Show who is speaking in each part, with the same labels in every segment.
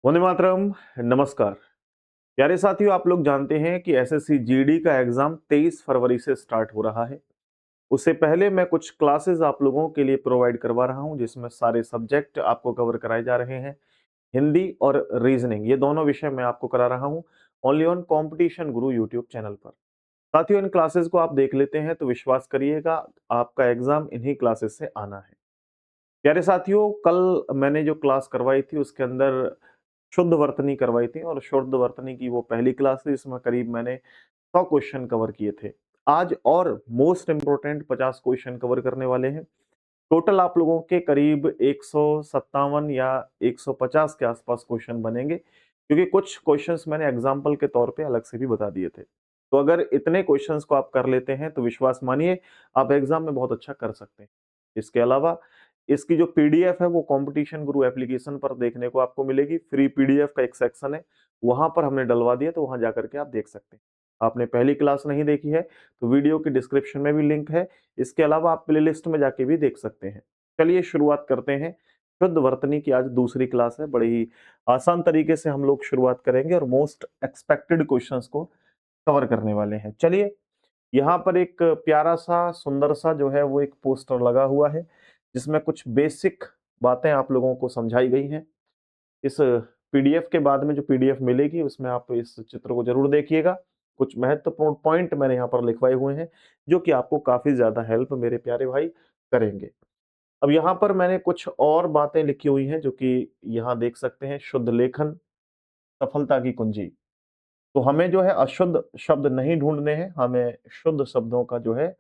Speaker 1: वंदे मातरम। नमस्कार प्यारे साथियों, आप लोग जानते हैं कि एसएससी जीडी का एग्जाम 23 फरवरी से स्टार्ट हो रहा है। उससे पहले मैं कुछ क्लासेस आप लोगों के लिए प्रोवाइड करवा रहा हूं, जिसमें सारे सब्जेक्ट आपको कवर कराए जा रहे हैं। हिंदी और रीजनिंग, ये दोनों विषय मैं आपको करा रहा हूं only on competition Guru YouTube channel पर। साथियों, इन क्लासेस को आप देख लेते हैं तो विश्वास करिएगा, आपका एग्जाम इन्हीं क्लासेस से आना है। प्यारे साथियों, कल मैंने जो क्लास करवाई थी उसके अंदर शुद्ध वर्तनी करवाई थी, और शुद्ध वर्तनी की वो पहली क्लास थी जिसमें करीब मैंने 100 क्वेश्चन कवर किए थे। आज और मोस्ट इंपोर्टेंट 50 क्वेश्चन कवर करने वाले हैं। टोटल आप लोगों के करीब 157 या 150 के आसपास क्वेश्चन बनेंगे, क्योंकि कुछ क्वेश्चंस मैंने एग्जाम्पल के तौर पे अलग से भी बता दिए थे। तो अगर इतने क्वेश्चंस को आप कर लेते हैं तो विश्वास मानिए, आप एग्जाम में बहुत अच्छा कर सकते हैं। इसके अलावा इसकी जो पीडीएफ है वो कंपटीशन गुरु एप्लीकेशन पर देखने को आपको मिलेगी। फ्री पीडीएफ का एक सेक्शन है, वहां पर हमने डलवा दिया, तो वहां जाकर के आप देख सकते हैं। आपने पहली क्लास नहीं देखी है तो वीडियो की डिस्क्रिप्शन में भी लिंक है। इसके अलावा आप प्लेलिस्ट में जाके भी देख सकते हैं। चलिए शुरुआत करते हैं। शुद्ध वर्तनी की आज दूसरी क्लास है। बड़ी ही आसान तरीके से हम लोग शुरुआत करेंगे और मोस्ट एक्सपेक्टेड क्वेश्चंस को कवर करने वाले हैं। चलिए, यहाँ पर एक प्यारा सा सुंदर सा जो है वो एक पोस्टर लगा हुआ है, जिसमें कुछ बेसिक बातें आप लोगों को समझाई गई हैं। इस पीडीएफ के बाद में जो पीडीएफ मिलेगी उसमें आप इस चित्र को जरूर देखिएगा। कुछ महत्वपूर्ण पॉइंट मैंने यहाँ पर लिखवाए हुए हैं, जो कि आपको काफी ज्यादा हेल्प मेरे प्यारे भाई करेंगे। अब यहाँ पर मैंने कुछ और बातें लिखी हुई हैं, जो कि यहाँ देख सकते हैं। शुद्ध लेखन सफलता की कुंजी। तो हमें जो है अशुद्ध शब्द नहीं ढूंढने हैं, हमें शुद्ध शब्दों का जो है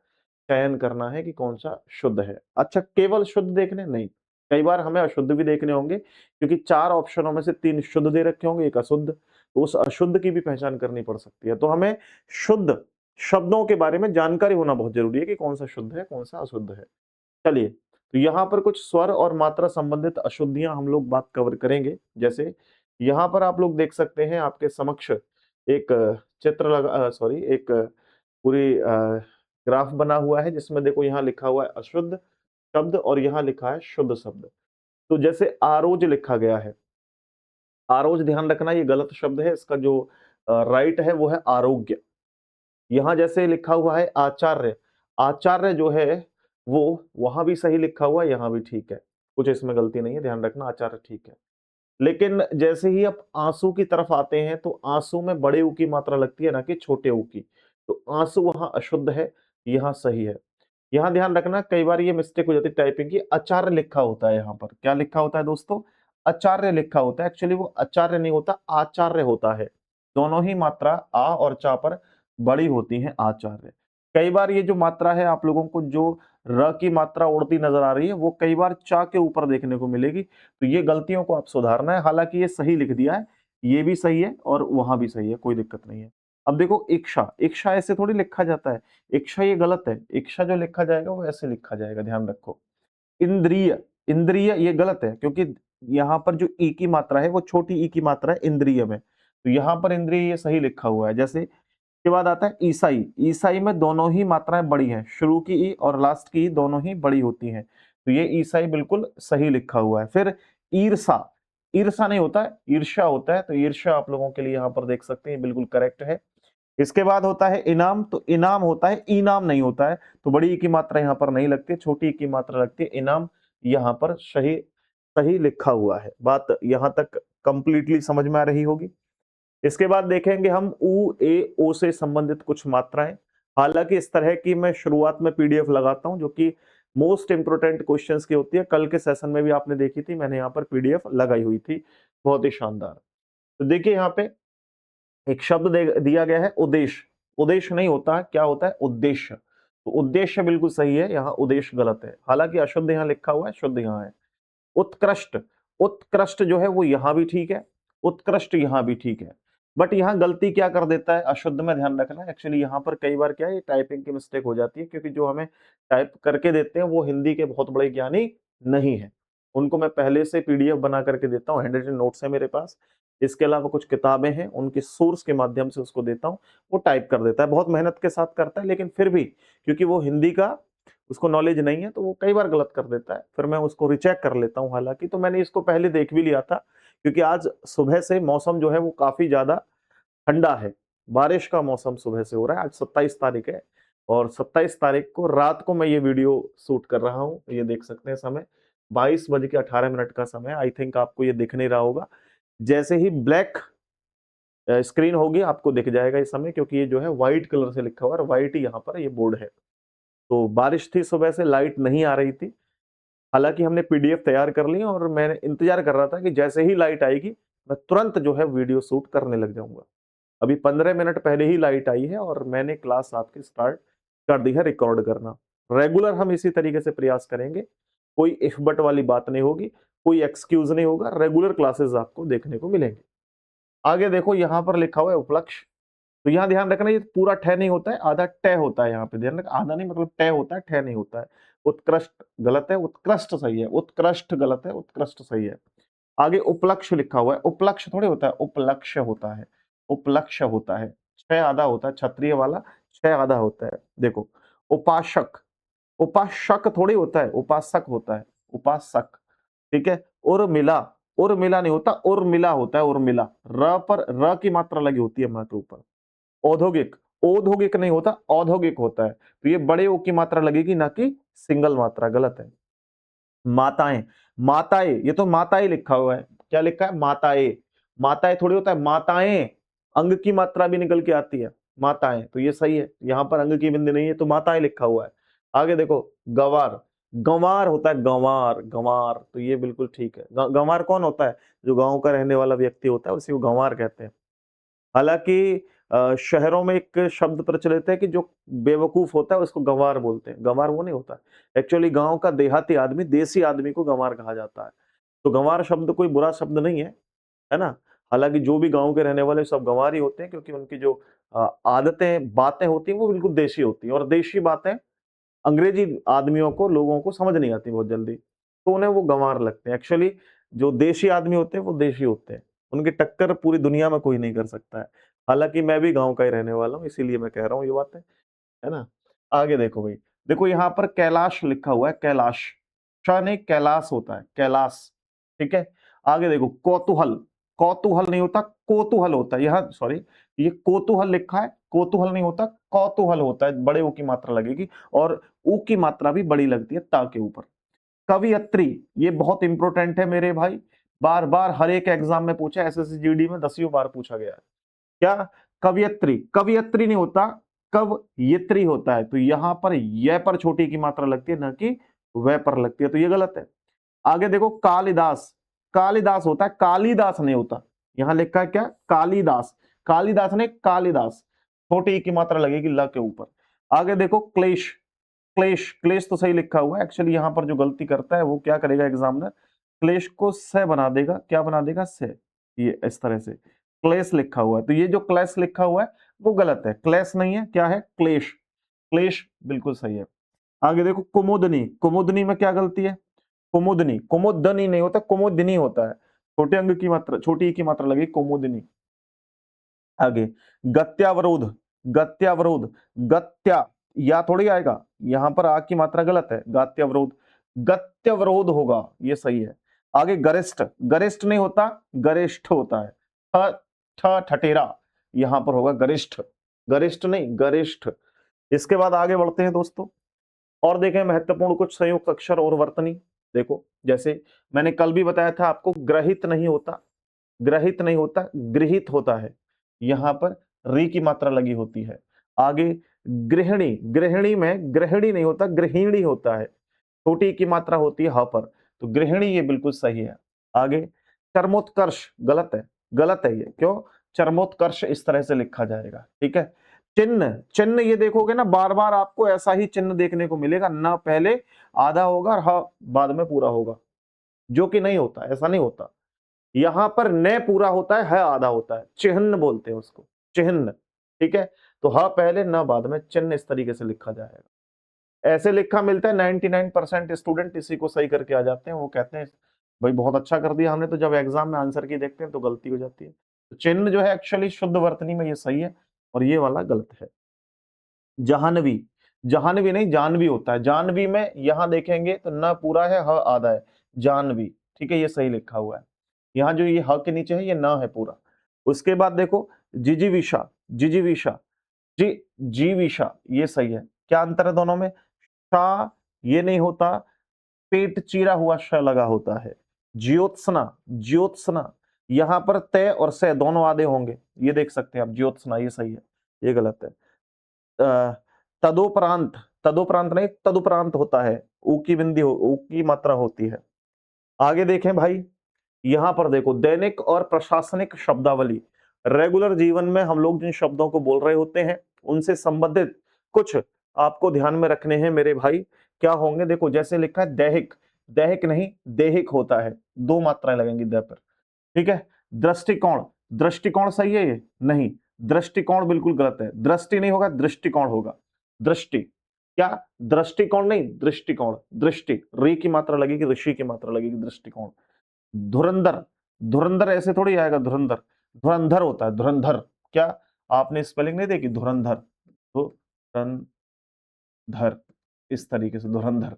Speaker 1: चयन करना है कि कौन सा शुद्ध है। अच्छा, केवल शुद्ध देखने नहीं, कई बार हमें अशुद्ध भी देखने होंगे, क्योंकि 4 ऑप्शनों में से 3 शुद्ध दे रखे होंगे, एक अशुद्ध। तो उस अशुद्ध की भी पहचान करनी पड़ सकती है। तो हमें शुद्ध शब्दों के बारे में जानकारी होना बहुत जरूरी है कि कौन सा शुद्ध है कौन सा अशुद्ध है। चलिए, तो यहाँ पर कुछ स्वर और मात्रा संबंधित अशुद्धियां हम लोग बात कवर करेंगे। जैसे यहाँ पर आप लोग देख सकते हैं, आपके समक्ष एक चित्र लगा, सॉरी, एक पूरी ग्राफ बना हुआ है, जिसमें देखो यहाँ लिखा हुआ है अशुद्ध शब्द और यहाँ लिखा है शुद्ध शब्द। तो जैसे आरोज लिखा गया है, आरोज ध्यान रखना ये गलत शब्द है। इसका जो राइट है वो है आरोग्य। यहाँ जैसे लिखा हुआ है आचार्य, आचार्य जो है वो वहां भी सही लिखा हुआ है, यहाँ भी ठीक है, कुछ इसमें गलती नहीं है, ध्यान रखना, आचार्य ठीक है। लेकिन जैसे ही आप आंसू की तरफ आते हैं तो आंसू में बड़े ऊ की मात्रा लगती है, ना कि छोटे ऊ की। तो आंसू वहां अशुद्ध है, यहाँ सही है। यहाँ ध्यान रखना, कई बार ये मिस्टेक हो जाती है टाइपिंग की, आचार्य लिखा होता है। यहाँ पर क्या लिखा होता है दोस्तों? आचार्य लिखा होता है। एक्चुअली वो आचार्य नहीं होता, आचार्य होता है। दोनों ही मात्रा आ और चा पर बड़ी होती है, आचार्य। कई बार ये जो मात्रा है आप लोगों को जो र की मात्रा उड़ती नजर आ रही है, वो कई बार चा के ऊपर देखने को मिलेगी। तो ये गलतियों को आप सुधारना है। हालांकि ये सही लिख दिया है, ये भी सही है और वहां भी सही है, कोई दिक्कत नहीं है। अब देखो, इच्छा, इच्छा ऐसे थोड़ी लिखा जाता है। इच्छा ये गलत है, इच्छा जो लिखा जाएगा वो ऐसे लिखा जाएगा, ध्यान रखो। इंद्रिय, इंद्रिय ये गलत है, क्योंकि यहाँ पर जो ई की मात्रा है वो छोटी ई की मात्रा है इंद्रिय में। तो यहाँ पर इंद्रिय ये सही लिखा हुआ है। जैसे के बाद आता है ईसाई, ईसाई में दोनों ही मात्राएं बड़ी हैं, शुरू की ई और लास्ट की ई दोनों ही बड़ी होती हैं। तो ये ईसाई बिल्कुल सही लिखा हुआ है। फिर ईर्षा, ईर्षा नहीं होता है, ईर्ष्या होता है। तो ईर्ष्या आप लोगों के लिए यहाँ पर देख सकते हैं, बिल्कुल करेक्ट है। इसके बाद होता है इनाम, तो इनाम होता है, इनाम नहीं होता है। तो बड़ी ई की मात्रा यहाँ पर नहीं लगती, छोटी ई की मात्रा लगती है, इनाम यहाँ पर सही सही लिखा हुआ है। बात यहाँ तक कंप्लीटली समझ में आ रही होगी। इसके बाद देखेंगे हम उ ए ओ से संबंधित कुछ मात्राएं। हालांकि इस तरह की मैं शुरुआत में पीडीएफ लगाता हूं, जो कि मोस्ट इंपोर्टेंट क्वेश्चंस की होती है। कल के सेशन में भी आपने देखी थी, मैंने यहाँ पर पीडीएफ लगाई हुई थी, बहुत ही शानदार। तो देखिए, यहाँ पे एक शब्द दिया गया है उद्देश्य। उद्देश्य नहीं होता है, क्या होता है? उद्देश्य। तो उद्देश्य बिल्कुल सही है, यहाँ उद्देश्य गलत है। हालांकि अशुद्ध यहाँ लिखा हुआ है, शुद्ध यहाँ है। उत्कृष्ट, उत्कृष्ट जो है वो यहाँ भी ठीक है, उत्कृष्ट यहाँ भी ठीक है। बट यहाँ गलती क्या कर देता है अशुद्ध में, ध्यान रखना। एक्चुअली यहाँ पर कई बार क्या है, टाइपिंग की मिस्टेक हो जाती है, क्योंकि जो हमें टाइप करके देते हैं वो हिंदी के बहुत बड़े ज्ञानी नहीं है। उनको मैं पहले से पीडीएफ बना करके देता हूँ, हैंड रिटन नोट्स है मेरे पास। इसके अलावा कुछ किताबें हैं, उनके सोर्स के माध्यम से उसको देता हूँ, वो टाइप कर देता है। बहुत मेहनत के साथ करता है, लेकिन फिर भी क्योंकि वो हिंदी का उसको नॉलेज नहीं है, तो वो कई बार गलत कर देता है। फिर मैं उसको रिचेक कर लेता हूँ। हालांकि तो मैंने इसको पहले देख भी लिया था क्योंकि आज सुबह से मौसम जो है वो काफी ज्यादा ठंडा है, बारिश का मौसम सुबह से हो रहा है। आज 27 तारीख है और 27 तारीख को रात को मैं ये वीडियो शूट कर रहा हूँ। ये देख सकते हैं समय 22:18 का समय। आई थिंक आपको ये दिख नहीं रहा होगा। जैसे ही ब्लैक स्क्रीन होगी आपको दिख जाएगा इस समय, क्योंकि ये जो है व्हाइट कलर से लिखा हुआ है, व्हाइट ही यहाँ पर ये बोर्ड है। तो बारिश थी सुबह से, लाइट नहीं आ रही थी। हालांकि हमने पीडीएफ तैयार कर ली और मैंने इंतजार कर रहा था कि जैसे ही लाइट आएगी मैं तुरंत जो है वीडियो शूट करने लग जाऊंगा। अभी 15 मिनट पहले ही लाइट आई है और मैंने क्लास आपकी स्टार्ट कर दी है रिकॉर्ड करना। रेगुलर हम इसी तरीके से प्रयास करेंगे, कोई इफ बट वाली बात नहीं होगी, कोई एक्सक्यूज नहीं होगा, रेगुलर क्लासेस आपको देखने को मिलेंगे। आगे देखो यहाँ पर लिखा हुआ है उपलक्ष्य। तो यहाँ ध्यान रखना ये पूरा ठह नहीं होता है, आधा टय होता है। यहाँ पे ध्यान रखना, आधा नहीं मतलब टय होता है, ठह नहीं होता है। उत्कृष्ट गलत है, उत्कृष्ट सही है, उत्कृष्ट गलत है, उत्कृष्ट सही है। आगे उपलक्ष्य लिखा हुआ है, उपलक्ष्य थोड़ी होता है, उपलक्ष्य होता है, उपलक्ष्य होता है। छह आधा होता है, क्षत्रिय वाला छह आधा होता है। देखो उपासक, उपासक थोड़ी होता है, उपासक होता है, उपासक। ठीक है। उर्मिला, उर्मिला नहीं होता, उर्मिला होता है, उर्मिला। र पर र की मात्रा लगी होती है मां के ऊपर। औद्योगिक, औद्योगिक नहीं होता, औद्योगिक होता है। तो ये बड़े ओ की मात्रा लगेगी, ना कि सिंगल मात्रा, गलत है। माताएं, माताएं, ये तो माताएं लिखा हुआ है। क्या लिखा है? माताएं। माताएं थोड़ी होता है, माताएं अंग की मात्रा भी निकल के आती है, माताएं। तो ये सही है, यहां पर अंग की बिंदी नहीं है तो माताएं लिखा हुआ है। आगे देखो गंवार, गंवार होता है, गंवार, गंवार। तो ये बिल्कुल ठीक है। गंवार कौन होता है? जो गांव का रहने वाला व्यक्ति होता है उसी को गंवार कहते हैं। हालांकि शहरों में एक शब्द प्रचलित है कि जो बेवकूफ होता है उसको गंवार बोलते हैं। गंवार वो नहीं होता, एक्चुअली गांव का देहाती आदमी, देसी आदमी को गंवार कहा जाता है। तो गंवार शब्द कोई बुरा शब्द नहीं है ना। हालांकि जो भी गांव के रहने वाले सब गंवार ही होते हैं, क्योंकि उनकी जो आदतें बातें होती हैं वो बिल्कुल देशी होती हैं, और देशी बातें अंग्रेजी आदमियों को, लोगों को समझ नहीं आती बहुत जल्दी, तो उन्हें वो गंवार लगते हैं। एक्चुअली जो देशी आदमी होते हैं वो देशी होते हैं, उनकी टक्कर पूरी दुनिया में कोई नहीं कर सकता है। हालांकि मैं भी गांव का ही रहने वाला हूँ, इसीलिए मैं कह रहा हूँ ये बातें, है ना। आगे देखो भाई, देखो यहाँ पर कैलाश लिखा हुआ है, कैलाश। श नहीं, कैलाश होता है, कैलाश। ठीक है। आगे देखो कौतूहल, कौतूहल नहीं होता, कोतूहल होता है। यहाँ सॉरी, ये कोतूहल लिखा है, कोतूहल नहीं होता, कौतूहल होता है। बड़े ऊ की मात्रा लगेगी, और ऊ की मात्रा भी बड़ी लगती है ता के ऊपर। कवियत्री, ये बहुत इंपॉर्टेंट है मेरे भाई, बार बार हर एक एग्जाम में पूछा, एसएससी जीडी में 10 बार पूछा गया है। क्या? कवियत्री, कवियत्री नहीं होता, कवयित्री होता है। तो यहां पर य पर छोटी की मात्रा लगती है, ना कि वह पर लगती है, तो ये गलत है। आगे देखो कालिदास, कालिदास होता है, कालिदास नहीं होता। यहां लिखा है क्या? कालिदास, कालिदास नहीं, कालिदास। छोटी ई की मात्रा लगेगी ल के ऊपर। आगे देखो क्लेश, क्लेश, क्लेश तो सही लिखा हुआ है। एक्चुअली यहां पर जो गलती करता है वो क्या करेगा एग्जामिनर, क्लेश को से बना देगा। क्या बना देगा? से। ये इस तरह से क्लेश लिखा हुआ है, तो ये जो क्लेश लिखा हुआ है वो गलत है, क्लेश नहीं है, क्या है? क्लेश, क्लेश बिल्कुल सही है। आगे देखो कुमुदनी, कुमुदनी में क्या गलती है? कुमुदनी, कुमुदनी नहीं होता, कुमुदनी होता है। छोटे अंग की मात्रा, छोटी ई की मात्रा लगी, कुमुदनी। आगे गत्यावरोध, गत्यावरोध, गत्या या थोड़ी आएगा, यहां पर आ की मात्रा गलत है, गात्यावरोध, गत्यावरोध होगा, ये सही है। आगे गरिष्ठ, गरिष्ठ नहीं होता, गरिष्ठ होता है। ठटेरा, यहां पर होगा गरिष्ठ, गरिष्ठ नहीं, गरिष्ठ। इसके बाद आगे बढ़ते हैं दोस्तों, और देखें महत्वपूर्ण कुछ संयुक्त अक्षर और वर्तनी। देखो जैसे मैंने कल भी बताया था आपको, ग्रहित नहीं होता, ग्रहित नहीं होता, गृहित होता है। यहां पर री की मात्रा लगी होती है। आगे गृहिणी, गृहिणी में गृहिणी नहीं होता, गृहिणी होता है, छोटी की मात्रा होती है ह पर, तो गृहिणी ये बिल्कुल सही है। आगे चरमोत्कर्ष, गलत है, गलत है ये, क्यों? चरमोत्कर्ष इस तरह से लिखा जाएगा, ठीक है। चिन्ह, चिन्ह ये देखोगे ना, बार बार आपको ऐसा ही चिन्ह देखने को मिलेगा, ना पहले आधा होगा और ह बाद में पूरा होगा, जो कि नहीं होता, ऐसा नहीं होता। यहां पर न पूरा होता है आधा होता है, चिन्ह बोलते हैं उसको, चिन्ह। ठीक है। तो ह पहले न बाद में, चिन्ह इस तरीके से लिखा जाएगा। ऐसे लिखा मिलता है, 99% स्टूडेंट इसी को सही करके आ जाते हैं। वो कहते हैं भाई बहुत अच्छा कर दिया हमने, तो जब एग्जाम में आंसर की देखते हैं तो गलती हो जाती है। तो चिन्ह जो है एक्चुअली शुद्ध वर्तनी में ये सही है, और ये वाला गलत है। जाह्नवी, जाह्नवी नहीं, जानवी होता है। जानवी में यहां देखेंगे तो न पूरा है, ह आधा है, जानवी। ठीक है, ये सही लिखा हुआ है। यहाँ जो ये ह के नीचे है ये न है पूरा। उसके बाद देखो जिजीविषा, जिजीविषा, जीविषा, ये सही है। क्या अंतर है दोनों में? श ये नहीं होता, पेट चीरा हुआ श लगा होता है। ज्योत्सना, ज्योत्सना, यहां पर तय और से दोनों आधे होंगे, ये देख सकते हैं आप। ज्योत्सना ये सही है, ये गलत है। तदोपरांत, तदोपरांत नहीं, तदुपरांत होता है। ऊ की बिंदी ऊ की मात्रा होती है। आगे देखें भाई, यहां पर देखो दैनिक और प्रशासनिक शब्दावली। रेगुलर जीवन में हम लोग जिन शब्दों को बोल रहे होते हैं उनसे संबंधित कुछ आपको ध्यान में रखने हैं मेरे भाई। क्या होंगे? देखो जैसे लिखा है दैहिक, दैहिक नहीं देहिक होता है, दो मात्राएं लगेंगी द पर। ठीक है। दृष्टिकोण, दृष्टिकोण सही है ये? नहीं, दृष्टिकोण बिल्कुल गलत है। दृष्टि नहीं होगा, दृष्टिकोण होगा। दृष्टि, क्या? दृष्टिकोण नहीं, दृष्टिकोण। दृष्टि, री की मात्रा लगेगी, ऋषि की मात्रा लगेगी। दृष्टिकोण। धुरंधर, धुरंधर ऐसे थोड़ी आएगा धुरंधर, धुरंधर होता है धुरंधर। क्या आपने स्पेलिंग नहीं देखी? धुरंधर, धुरंधर, इस तरीके से धुरंधर।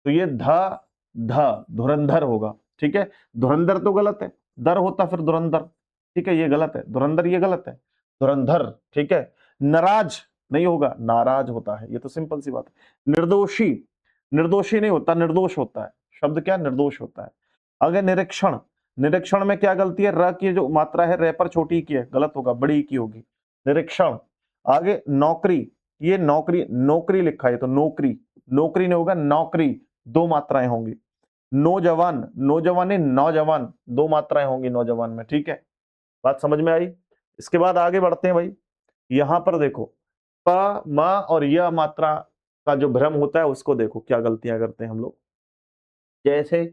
Speaker 1: तो ये ध धुरंधर होगा। ठीक है। धुरंधर तो गलत है, दर होता फिर धुरंधर। ठीक है, ये गलत है। धुरंधर ये गलत है, धुरंधर। ठीक है। नाराज नहीं होगा, नाराज होता है, ये तो सिंपल सी बात है। निर्दोषी, निर्दोषी नहीं होता, निर्दोष होता है। शब्द क्या? निर्दोष होता है। आगे निरीक्षण, निरीक्षण में क्या गलती है? र की जो मात्रा है रे पर छोटी की है, गलत होगा, बड़ी की होगी। निरीक्षण। आगे नौकरी, ये नौकरी, नौकरी लिखा है तो नौकरी, नौकरी नहीं होगा, नौकरी, दो मात्राएं होंगी। नौजवान, नौजवान नहीं नौजवान, दो मात्राएं होंगी नौजवान में। ठीक है, बात समझ में आई? इसके बाद आगे बढ़ते हैं भाई। यहां पर देखो प म और य मात्रा का जो भ्रम होता है उसको देखो क्या गलतियां करते हैं हम लोग। जैसे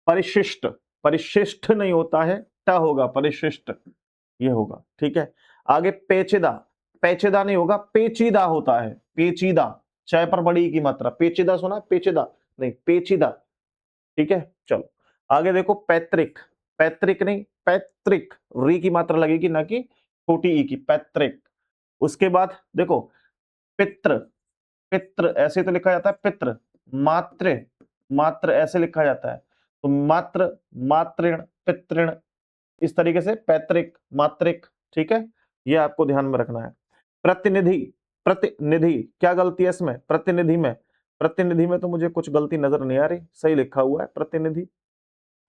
Speaker 1: परिशिष्ट, परिशिष्ट नहीं होता है, ट होगा, परिशिष्ट ये होगा। ठीक है। आगे पेचीदा, पेचीदा नहीं होगा, पेचीदा होता है, पेचीदा, चाय पर बड़ी की मात्रा। पेचीदा सुना? पेचीदा नहीं, पेचीदा। ठीक है, चलो आगे देखो पैतृक, पैतृक नहीं पैतृक, री की मात्रा लगेगी ना कि छोटी ई की, पैतृक। उसके बाद देखो पित्र, पित्र ऐसे तो लिखा जाता है पित्र। मात्र, मात्र ऐसे लिखा जाता है, तो मात्र, मातृण, पितृण, इस तरीके से पैतृक, मातृक। ठीक है, ये आपको ध्यान में रखना है। प्रतिनिधि, प्रतिनिधि, क्या गलती है इसमें? प्रतिनिधि में, प्रतिनिधि में तो मुझे कुछ गलती नजर नहीं आ रही, सही लिखा हुआ है प्रतिनिधि।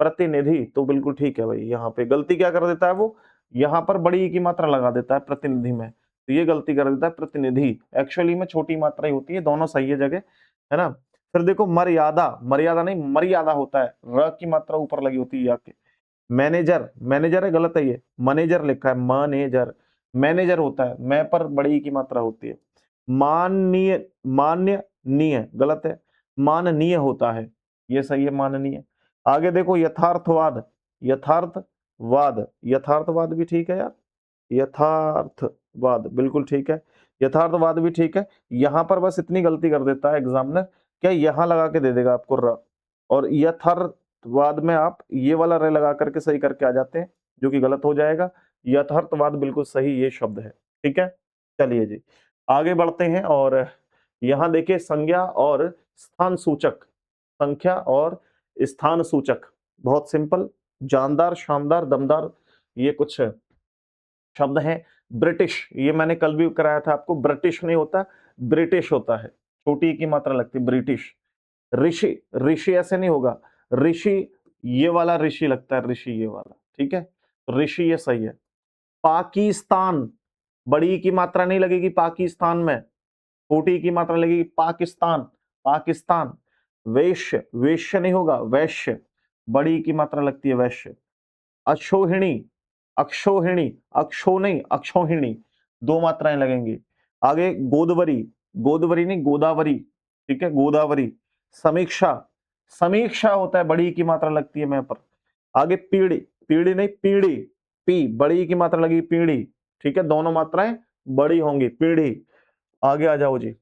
Speaker 1: प्रतिनिधि तो बिल्कुल ठीक है भाई। यहाँ पे गलती क्या कर देता है वो? यहाँ पर बड़ी की मात्रा लगा देता है प्रतिनिधि में, तो ये गलती कर देता है प्रतिनिधि। एक्चुअली में छोटी मात्रा ही होती है, दोनों सही है जगह, है ना। फिर देखो मर्यादा, मर्यादा नहीं मर्यादा होता है, र की मात्रा ऊपर लगी होती है या के। मैनेजर, मैनेजर है, गलत है ये, मैनेजर लिखा है, मैनेजर, मैनेजर होता है, मैं पर बड़ी की मात्रा होती है। माननीय, मान्य नीय गलत है, माननीय होता है, ये सही है, माननीय। आगे देखो यथार्थवाद, यथार्थवाद, यथार्थवाद भी ठीक है यार, यथार्थवाद बिल्कुल ठीक है, यथार्थवाद भी ठीक है। यहां पर बस इतनी गलती कर देता है एग्जामिनर, क्या यहां लगा के दे देगा आपको र, और यथार्थवाद में आप ये वाला रे लगा करके सही करके आ जाते हैं, जो कि गलत हो जाएगा। यथार्थवाद बिल्कुल सही ये शब्द है। ठीक है, चलिए जी आगे बढ़ते हैं। और यहां देखिए संज्ञा और स्थान सूचक, संख्या और स्थान सूचक, बहुत सिंपल, जानदार, शानदार, दमदार, ये कुछ शब्द हैं। ब्रिटिश, ये मैंने कल भी कराया था आपको, ब्रिटिश नहीं होता, ब्रिटिश होता है, छोटी की मात्रा लगती है, ब्रिटिश। ऋषि, ऋषि ऐसे नहीं होगा, ऋषि ये वाला ऋषि लगता है, ऋषि ये वाला। ठीक है, ऋषि ये सही है। पाकिस्तान, बड़ी की मात्रा नहीं लगेगी पाकिस्तान में, छोटी की मात्रा लगेगी पाकिस्तान, पाकिस्तान। वैश्य, वैश्य नहीं होगा, वैश्य, बड़ी की मात्रा लगती है, वैश्य। अक्षोहिणी, अक्षोहिणी, अक्षो नहीं अक्षोहिणी, दो मात्राएं लगेंगी। आगे गोदवरी, गोदवरी नहीं गोदावरी। ठीक है, गोदावरी। समीक्षा, समीक्षा होता है, बड़ी की मात्रा लगती है मैं पर। आगे पीढ़ी, पीढ़ी नहीं पीढ़ी, पी बड़ी की मात्रा लगी पीढ़ी। ठीक है, दोनों मात्राएं बड़ी होंगी, पीढ़ी। आगे आ जाओ जी,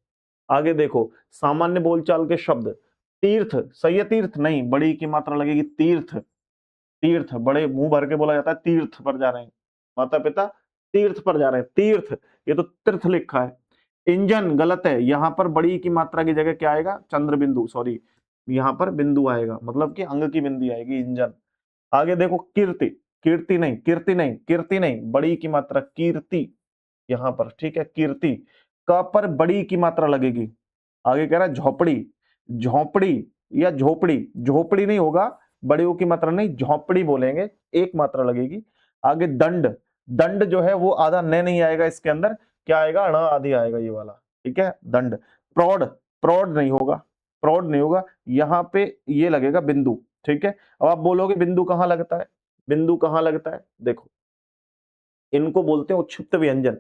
Speaker 1: आगे देखो सामान्य बोलचाल के शब्द। तीर्थ, सही है, तीर्थ नहीं, बड़ी की मात्रा लगेगी तीर्थ, तीर्थ, बड़े मुंह भर के बोला जाता है तीर्थ पर जा रहे हैं, माता पिता तीर्थ पर जा रहे हैं, तीर्थ, ये तो तीर्थ लिखा है। इंजन गलत है, यहां पर बड़ी की मात्रा की जगह क्या आएगा? चंद्र बिंदु, सॉरी, यहां पर बिंदु आएगा, मतलब कि अंग की बिंदी आएगी, इंजन। आगे देखो कीर्ति, कीर्ति नहीं, कीर्ति नहीं, कीर्ति नहीं, बड़ी की मात्रा कीर्ति यहां पर, ठीक है, कीर्ति का पर बड़ी की मात्रा लगेगी। आगे कह रहा है झोपड़ी, झोपड़ी या झोपड़ी, झोपड़ी नहीं होगा, बड़ी की मात्रा नहीं, झोपड़ी बोलेंगे, एक मात्रा लगेगी। आगे दंड, दंड जो है वो आधा न नहीं आएगा इसके अंदर, क्या आएगा, ण आदि आएगा ये वाला, ठीक है, दंड। प्रौढ़, प्रौढ़ नहीं होगा, प्रौढ़ नहीं होगा, यहाँ पे ये लगेगा बिंदु, ठीक है। अब आप बोलोगे बिंदु कहाँ लगता है, बिंदु कहाँ लगता है, देखो इनको बोलते हैं उत्क्षिप्त व्यंजन,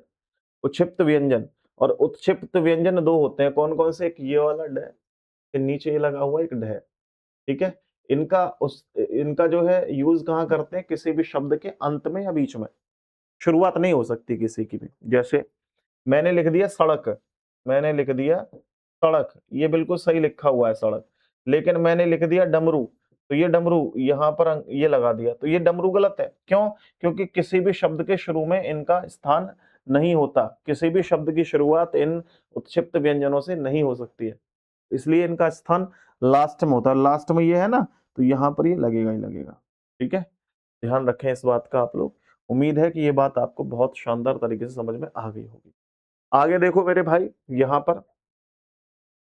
Speaker 1: उत्क्षिप्त व्यंजन। और उत्क्षिप्त व्यंजन दो होते हैं, कौन कौन से, एक ये वाला ड, फिर नीचे ये लगा हुआ एक ढ, ठीक है। इनका जो है यूज कहाँ करते हैं, किसी भी शब्द के अंत में या बीच में, शुरुआत नहीं हो सकती किसी की भी। जैसे मैंने लिख दिया सड़क, मैंने लिख दिया सड़क, ये बिल्कुल सही लिखा हुआ है सड़क, लेकिन मैंने लिख दिया डमरू, तो ये डमरू यहाँ पर ये लगा दिया, तो ये डमरू गलत है। क्यों? क्योंकि किसी भी शब्द के शुरू में इनका स्थान नहीं होता, किसी भी शब्द की शुरुआत इन उत्क्षिप्त व्यंजनों से नहीं हो सकती है, इसलिए इनका स्थान लास्ट में होता है। लास्ट में ये है ना, तो यहाँ पर ये लगेगा ही लगेगा, ठीक है। ध्यान रखें इस बात का आप लोग। उम्मीद है कि ये बात आपको बहुत शानदार तरीके से समझ में आ गई होगी। आगे देखो मेरे भाई, यहाँ पर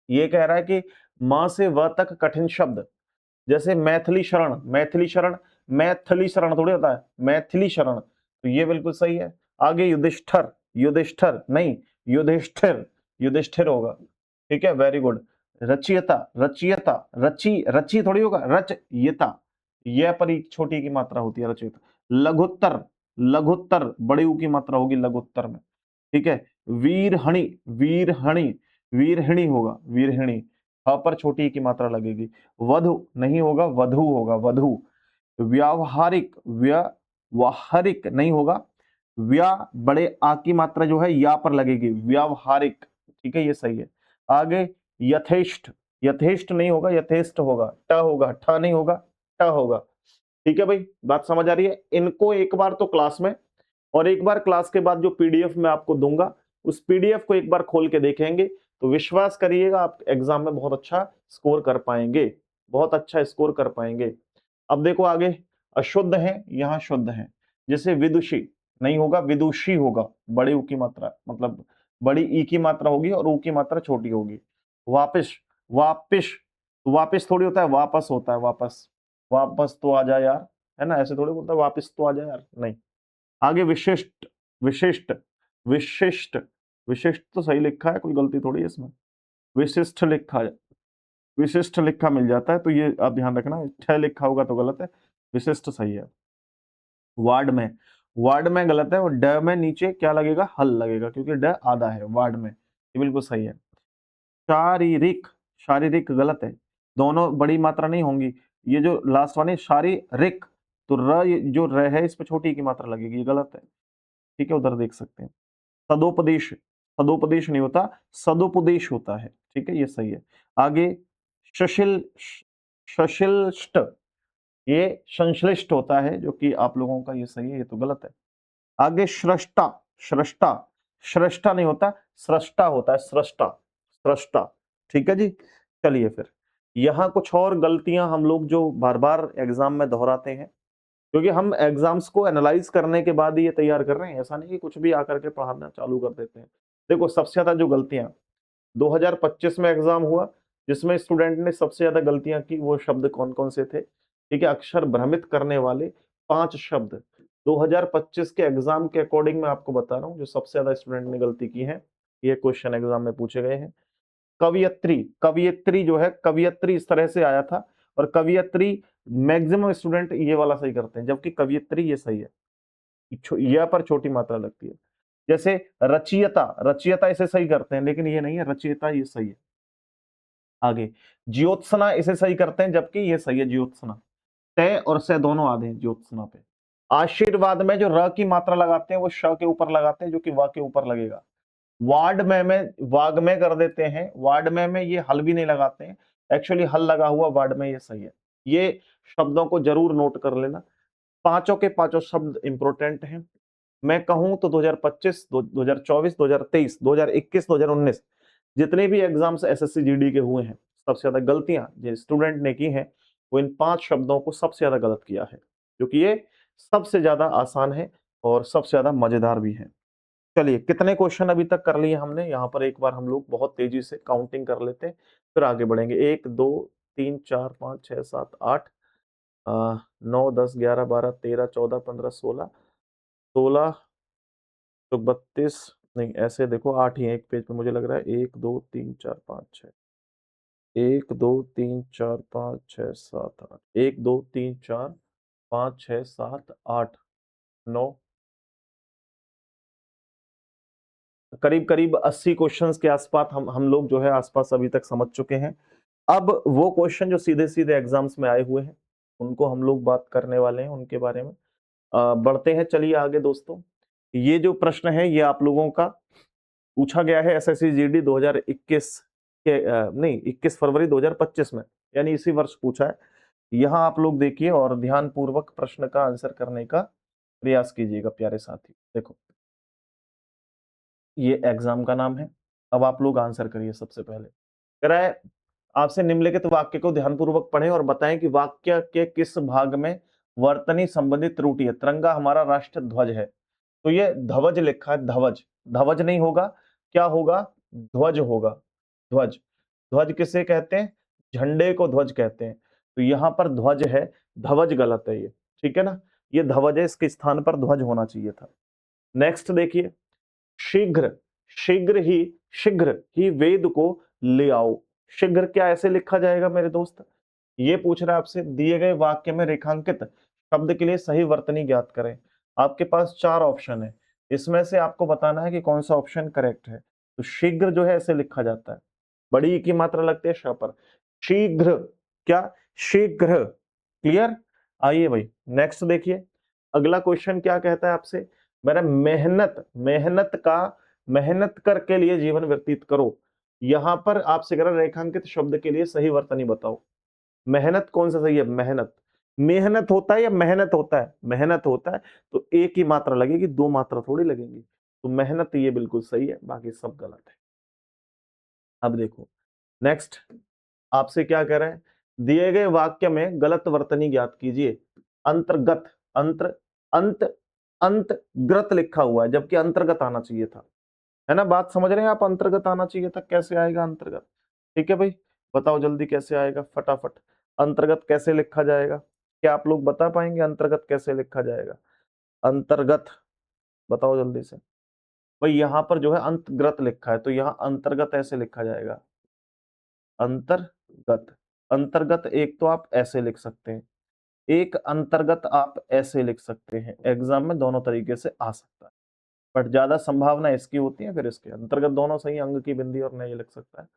Speaker 1: ये कह रहा है कि मां से व तक कठिन शब्द, जैसे मैथिली शरण, मैथिली शरण, मैथिली शरण थोड़ी होता है, मैथिली शरण, तो ये बिल्कुल सही है। आगे युधिष्ठर, युधिष्ठर नहीं, युधिष्ठिर, युधिष्ठिर होगा, ठीक है, वेरी गुड। रचयिता, रचयिता, रची, रची थोड़ी होगा, रचयिता, यह पर एक छोटी की मात्रा होती है रचयिता। लघुत्तर, लघुत्तर बड़ी ऊ की मात्रा होगी लघुत्तर में, ठीक है। वीरहणी, वीरहणी, वीरहिणी होगा, वीरहिणी, ह पर छोटी की मात्रा लगेगी। वधु नहीं होगा, वधु होगा, वधु। व्यावहारिक, व्यावहारिक नहीं होगा, व्या बड़े आ की मात्रा जो है या पर लगेगी, व्यावहारिक, ठीक है, ये सही है। आगे यथेष्ट, यथेष्ट नहीं होगा, यथेष्ट होगा, ट होगा, ठ नहीं होगा, ट होगा, ठीक है भाई, बात समझ आ रही है। इनको एक बार तो क्लास में और एक बार क्लास के बाद जो पीडीएफ मैं आपको दूंगा, उस पीडीएफ को एक बार खोल के देखेंगे तो विश्वास करिएगा आप एग्जाम में बहुत अच्छा स्कोर कर पाएंगे, बहुत अच्छा स्कोर कर पाएंगे। अब देखो आगे, अशुद्ध है, यहाँ शुद्ध है, जैसे विदुषी नहीं होगा, विदुषी होगा, बड़ी ऊ की मात्रा, मतलब बड़ी ई की मात्रा होगी और ऊ की मात्रा छोटी होगी। वापिस, वापिस, वापिस थोड़ी होता है, वापस होता है, वापस, वापस तो आ जाए यार, है ना, ऐसे थोड़ी बोलता है वापिस तो आ जाए यार, नहीं। आगे विशिष्ट, विशिष्ट, विशिष्ट, विशिष्ट तो सही लिखा है, कोई गलती थोड़ी है इसमें, विशिष्ट लिखा है, विशिष्ट लिखा मिल जाता है, तो ये आप ध्यान रखना, छ लिखा होगा तो गलत है, विशिष्ट सही है। वार्ड में, वार्ड में गलत है, और ड में नीचे क्या लगेगा, हल लगेगा, क्योंकि ड आधा है वार्ड में, ये बिल्कुल सही है। शारीरिक, शारीरिक गलत है, दोनों बड़ी मात्रा नहीं होंगी, ये जो लास्ट वाली शारीरिक, तो जो र है इस पर छोटी की मात्रा लगेगी, ये गलत है, ठीक है, उधर देख सकते हैं। सदोपदेश, सदोपदेश नहीं होता, सदुपदेश होता है, ठीक है, ये सही है। आगे सशिल, सशिष्ट, ये संश्लिष्ट होता है, जो कि आप लोगों का ये सही है, ये तो गलत है। आगे श्रष्टा, श्रष्टा, श्रष्टा नहीं होता, स्रष्टा होता है, स्रष्टा, स्रष्टा, ठीक है जी। चलिए फिर यहाँ कुछ और गलतियां हम लोग जो बार बार एग्जाम में दोहराते हैं, क्योंकि हम एग्जाम्स को एनालाइज करने के बाद ही ये तैयार कर रहे हैं, ऐसा नहीं कि कुछ भी आकर के पढ़ाना चालू कर देते हैं। देखो सबसे ज्यादा जो गलतियां 2025 में एग्जाम हुआ, जिसमें स्टूडेंट ने सबसे ज्यादा गलतियां की, वो शब्द कौन कौन से थे, ठीक है, अक्षर भ्रमित करने वाले 5 शब्द 2025 के एग्जाम के अकॉर्डिंग मैं आपको बता रहा हूँ, जो सबसे ज्यादा स्टूडेंट ने गलती की है, ये क्वेश्चन एग्जाम में पूछे गए हैं। कवियत्री, कवियत्री जो है, कवियत्री इस तरह से आया था, और कवियत्री मैक्सिमम स्टूडेंट ये वाला सही करते हैं, जबकि कवियत्री ये सही है, यह पर छोटी मात्रा लगती है। जैसे रचयिता, रचयिता इसे सही करते हैं, लेकिन ये नहीं है, रचयिता ये सही है। आगे ज्योत्सना इसे सही करते हैं, जबकि ये सही है ज्योत्सना, तय और से दोनों आधे हैं ज्योत्सना पे। आशीर्वाद में जो र की मात्रा लगाते हैं वो श के ऊपर लगाते हैं, जो कि वा के ऊपर लगेगा। वार्ड में वाग में कर देते हैं, वार्ड में ये हल भी नहीं लगाते हैं, एक्चुअली हल लगा हुआ वार्ड में, ये सही है। ये शब्दों को जरूर नोट कर लेना, पांचों के पांचों शब्द इंपोर्टेंट हैं। मैं कहूं तो 2025, 2024, 2023, 2021, 2019 जितने भी एग्जाम्स एसएससी जीडी के हुए हैं, सबसे ज्यादा गलतियां जो स्टूडेंट ने की हैं, वो इन 5 शब्दों को सबसे ज्यादा गलत किया है। क्योंकि ये सबसे ज्यादा आसान है और सबसे ज्यादा मजेदार भी है। चलिए, कितने क्वेश्चन अभी तक कर लिए हमने, यहाँ पर एक बार हम लोग बहुत तेजी से काउंटिंग कर लेते हैं, फिर आगे बढ़ेंगे। 1 2 3 4 5 6 7 8 9 10 11 12 13 14 15 16 16 तो 32, नहीं ऐसे देखो 8 ही है एक पेज पे मुझे लग रहा है। 1 2 3 4 5 6, 1 2 3 4 5 6 7 8, 1 2 3 4 5 6 7 8 9, करीब करीब 80 क्वेश्चंस के आसपास हम लोग जो है आसपास अभी तक समझ चुके हैं। अब वो क्वेश्चन जो सीधे सीधे एग्जाम्स में आए हुए हैं उनको हम लोग बात करने वाले हैं, उनके बारे में बढ़ते हैं। चलिए आगे दोस्तों, ये जो प्रश्न है ये आप लोगों का पूछा गया है एसएससी जीडी 2021 के नहीं 21 फरवरी 2025 में, यानी इसी वर्ष पूछा है। यहाँ आप लोग देखिए और ध्यान पूर्वक प्रश्न का आंसर करने का प्रयास कीजिएगा प्यारे साथी। देखो, ये एग्जाम का नाम है। अब आप लोग आंसर करिए। सबसे पहले कह रहा है आपसे निम्नलिखित वाक्य को ध्यानपूर्वक पढ़ें और बताएं कि वाक्य के किस भाग में वर्तनी संबंधित त्रुटि है। तिरंगा हमारा राष्ट्र ध्वज है, तो ये ध्वज लिखा है। ध्वज, ध्वज नहीं होगा, क्या होगा? ध्वज होगा। ध्वज, ध्वज किसे कहते हैं? झंडे को ध्वज कहते हैं। तो यहाँ पर ध्वज है, ध्वज गलत है ये, ठीक है ना। ये ध्वज है, इसके स्थान पर ध्वज होना चाहिए था। नेक्स्ट देखिए, शीघ्र, शीघ्र ही वेद को ले आओ। शीघ्र क्या ऐसे लिखा जाएगा मेरे दोस्त? ये पूछ रहा है आपसे, दिए गए वाक्य में रेखांकित शब्द के लिए सही वर्तनी ज्ञात करें। आपके पास 4 ऑप्शन है, इसमें से आपको बताना है कि कौन सा ऑप्शन करेक्ट है। तो शीघ्र जो है ऐसे लिखा जाता है, बड़ी की मात्रा लगती है श पर। शीघ्र, क्या? शीघ्र। क्लियर? आइए भाई नेक्स्ट देखिए, अगला क्वेश्चन क्या कहता है आपसे? मेरा मेहनत, मेहनत करके लिए जीवन व्यतीत करो। यहां पर आपसे कह रहा रेखांकित शब्द के लिए सही वर्तनी बताओ। मेहनत कौन सा सही है? मेहनत, मेहनत होता है या मेहनत होता है? मेहनत होता है, तो एक ही मात्रा लगेगी, 2 मात्रा थोड़ी लगेंगी। तो मेहनत ये बिल्कुल सही है, बाकी सब गलत है। अब देखो नेक्स्ट, आपसे क्या कह रहा है? दिए गए वाक्य में गलत वर्तनी ज्ञात कीजिए। अंतर्गत, अंतर, अंत, अंतग्रत लिखा हुआ है, जबकि अंतर्गत आना चाहिए था, है ना। बात समझ रहे हैं आप? अंतर्गत आना चाहिए था, कैसे आएगा अंतर्गत? ठीक है भाई, बताओ जल्दी कैसे आएगा फटाफट। अंतर्गत कैसे लिखा जाएगा? क्या आप लोग बता पाएंगे अंतर्गत कैसे लिखा जाएगा? अंतर्गत बताओ जल्दी से। भाई यहाँ पर जो है अंतग्रत लिखा है, तो यहाँ अंतर्गत ऐसे लिखा जाएगा, अंतर्गत। अंतर्गत एक तो आप ऐसे लिख सकते हैं, एक अंतर्गत आप ऐसे लिख सकते हैं। एग्जाम में दोनों तरीके से आ सकता है, बट ज्यादा संभावना इसकी होती है। फिर इसके अंतर्गत दोनों सही, अंग की बिंदी और नहीं लिख सकता है।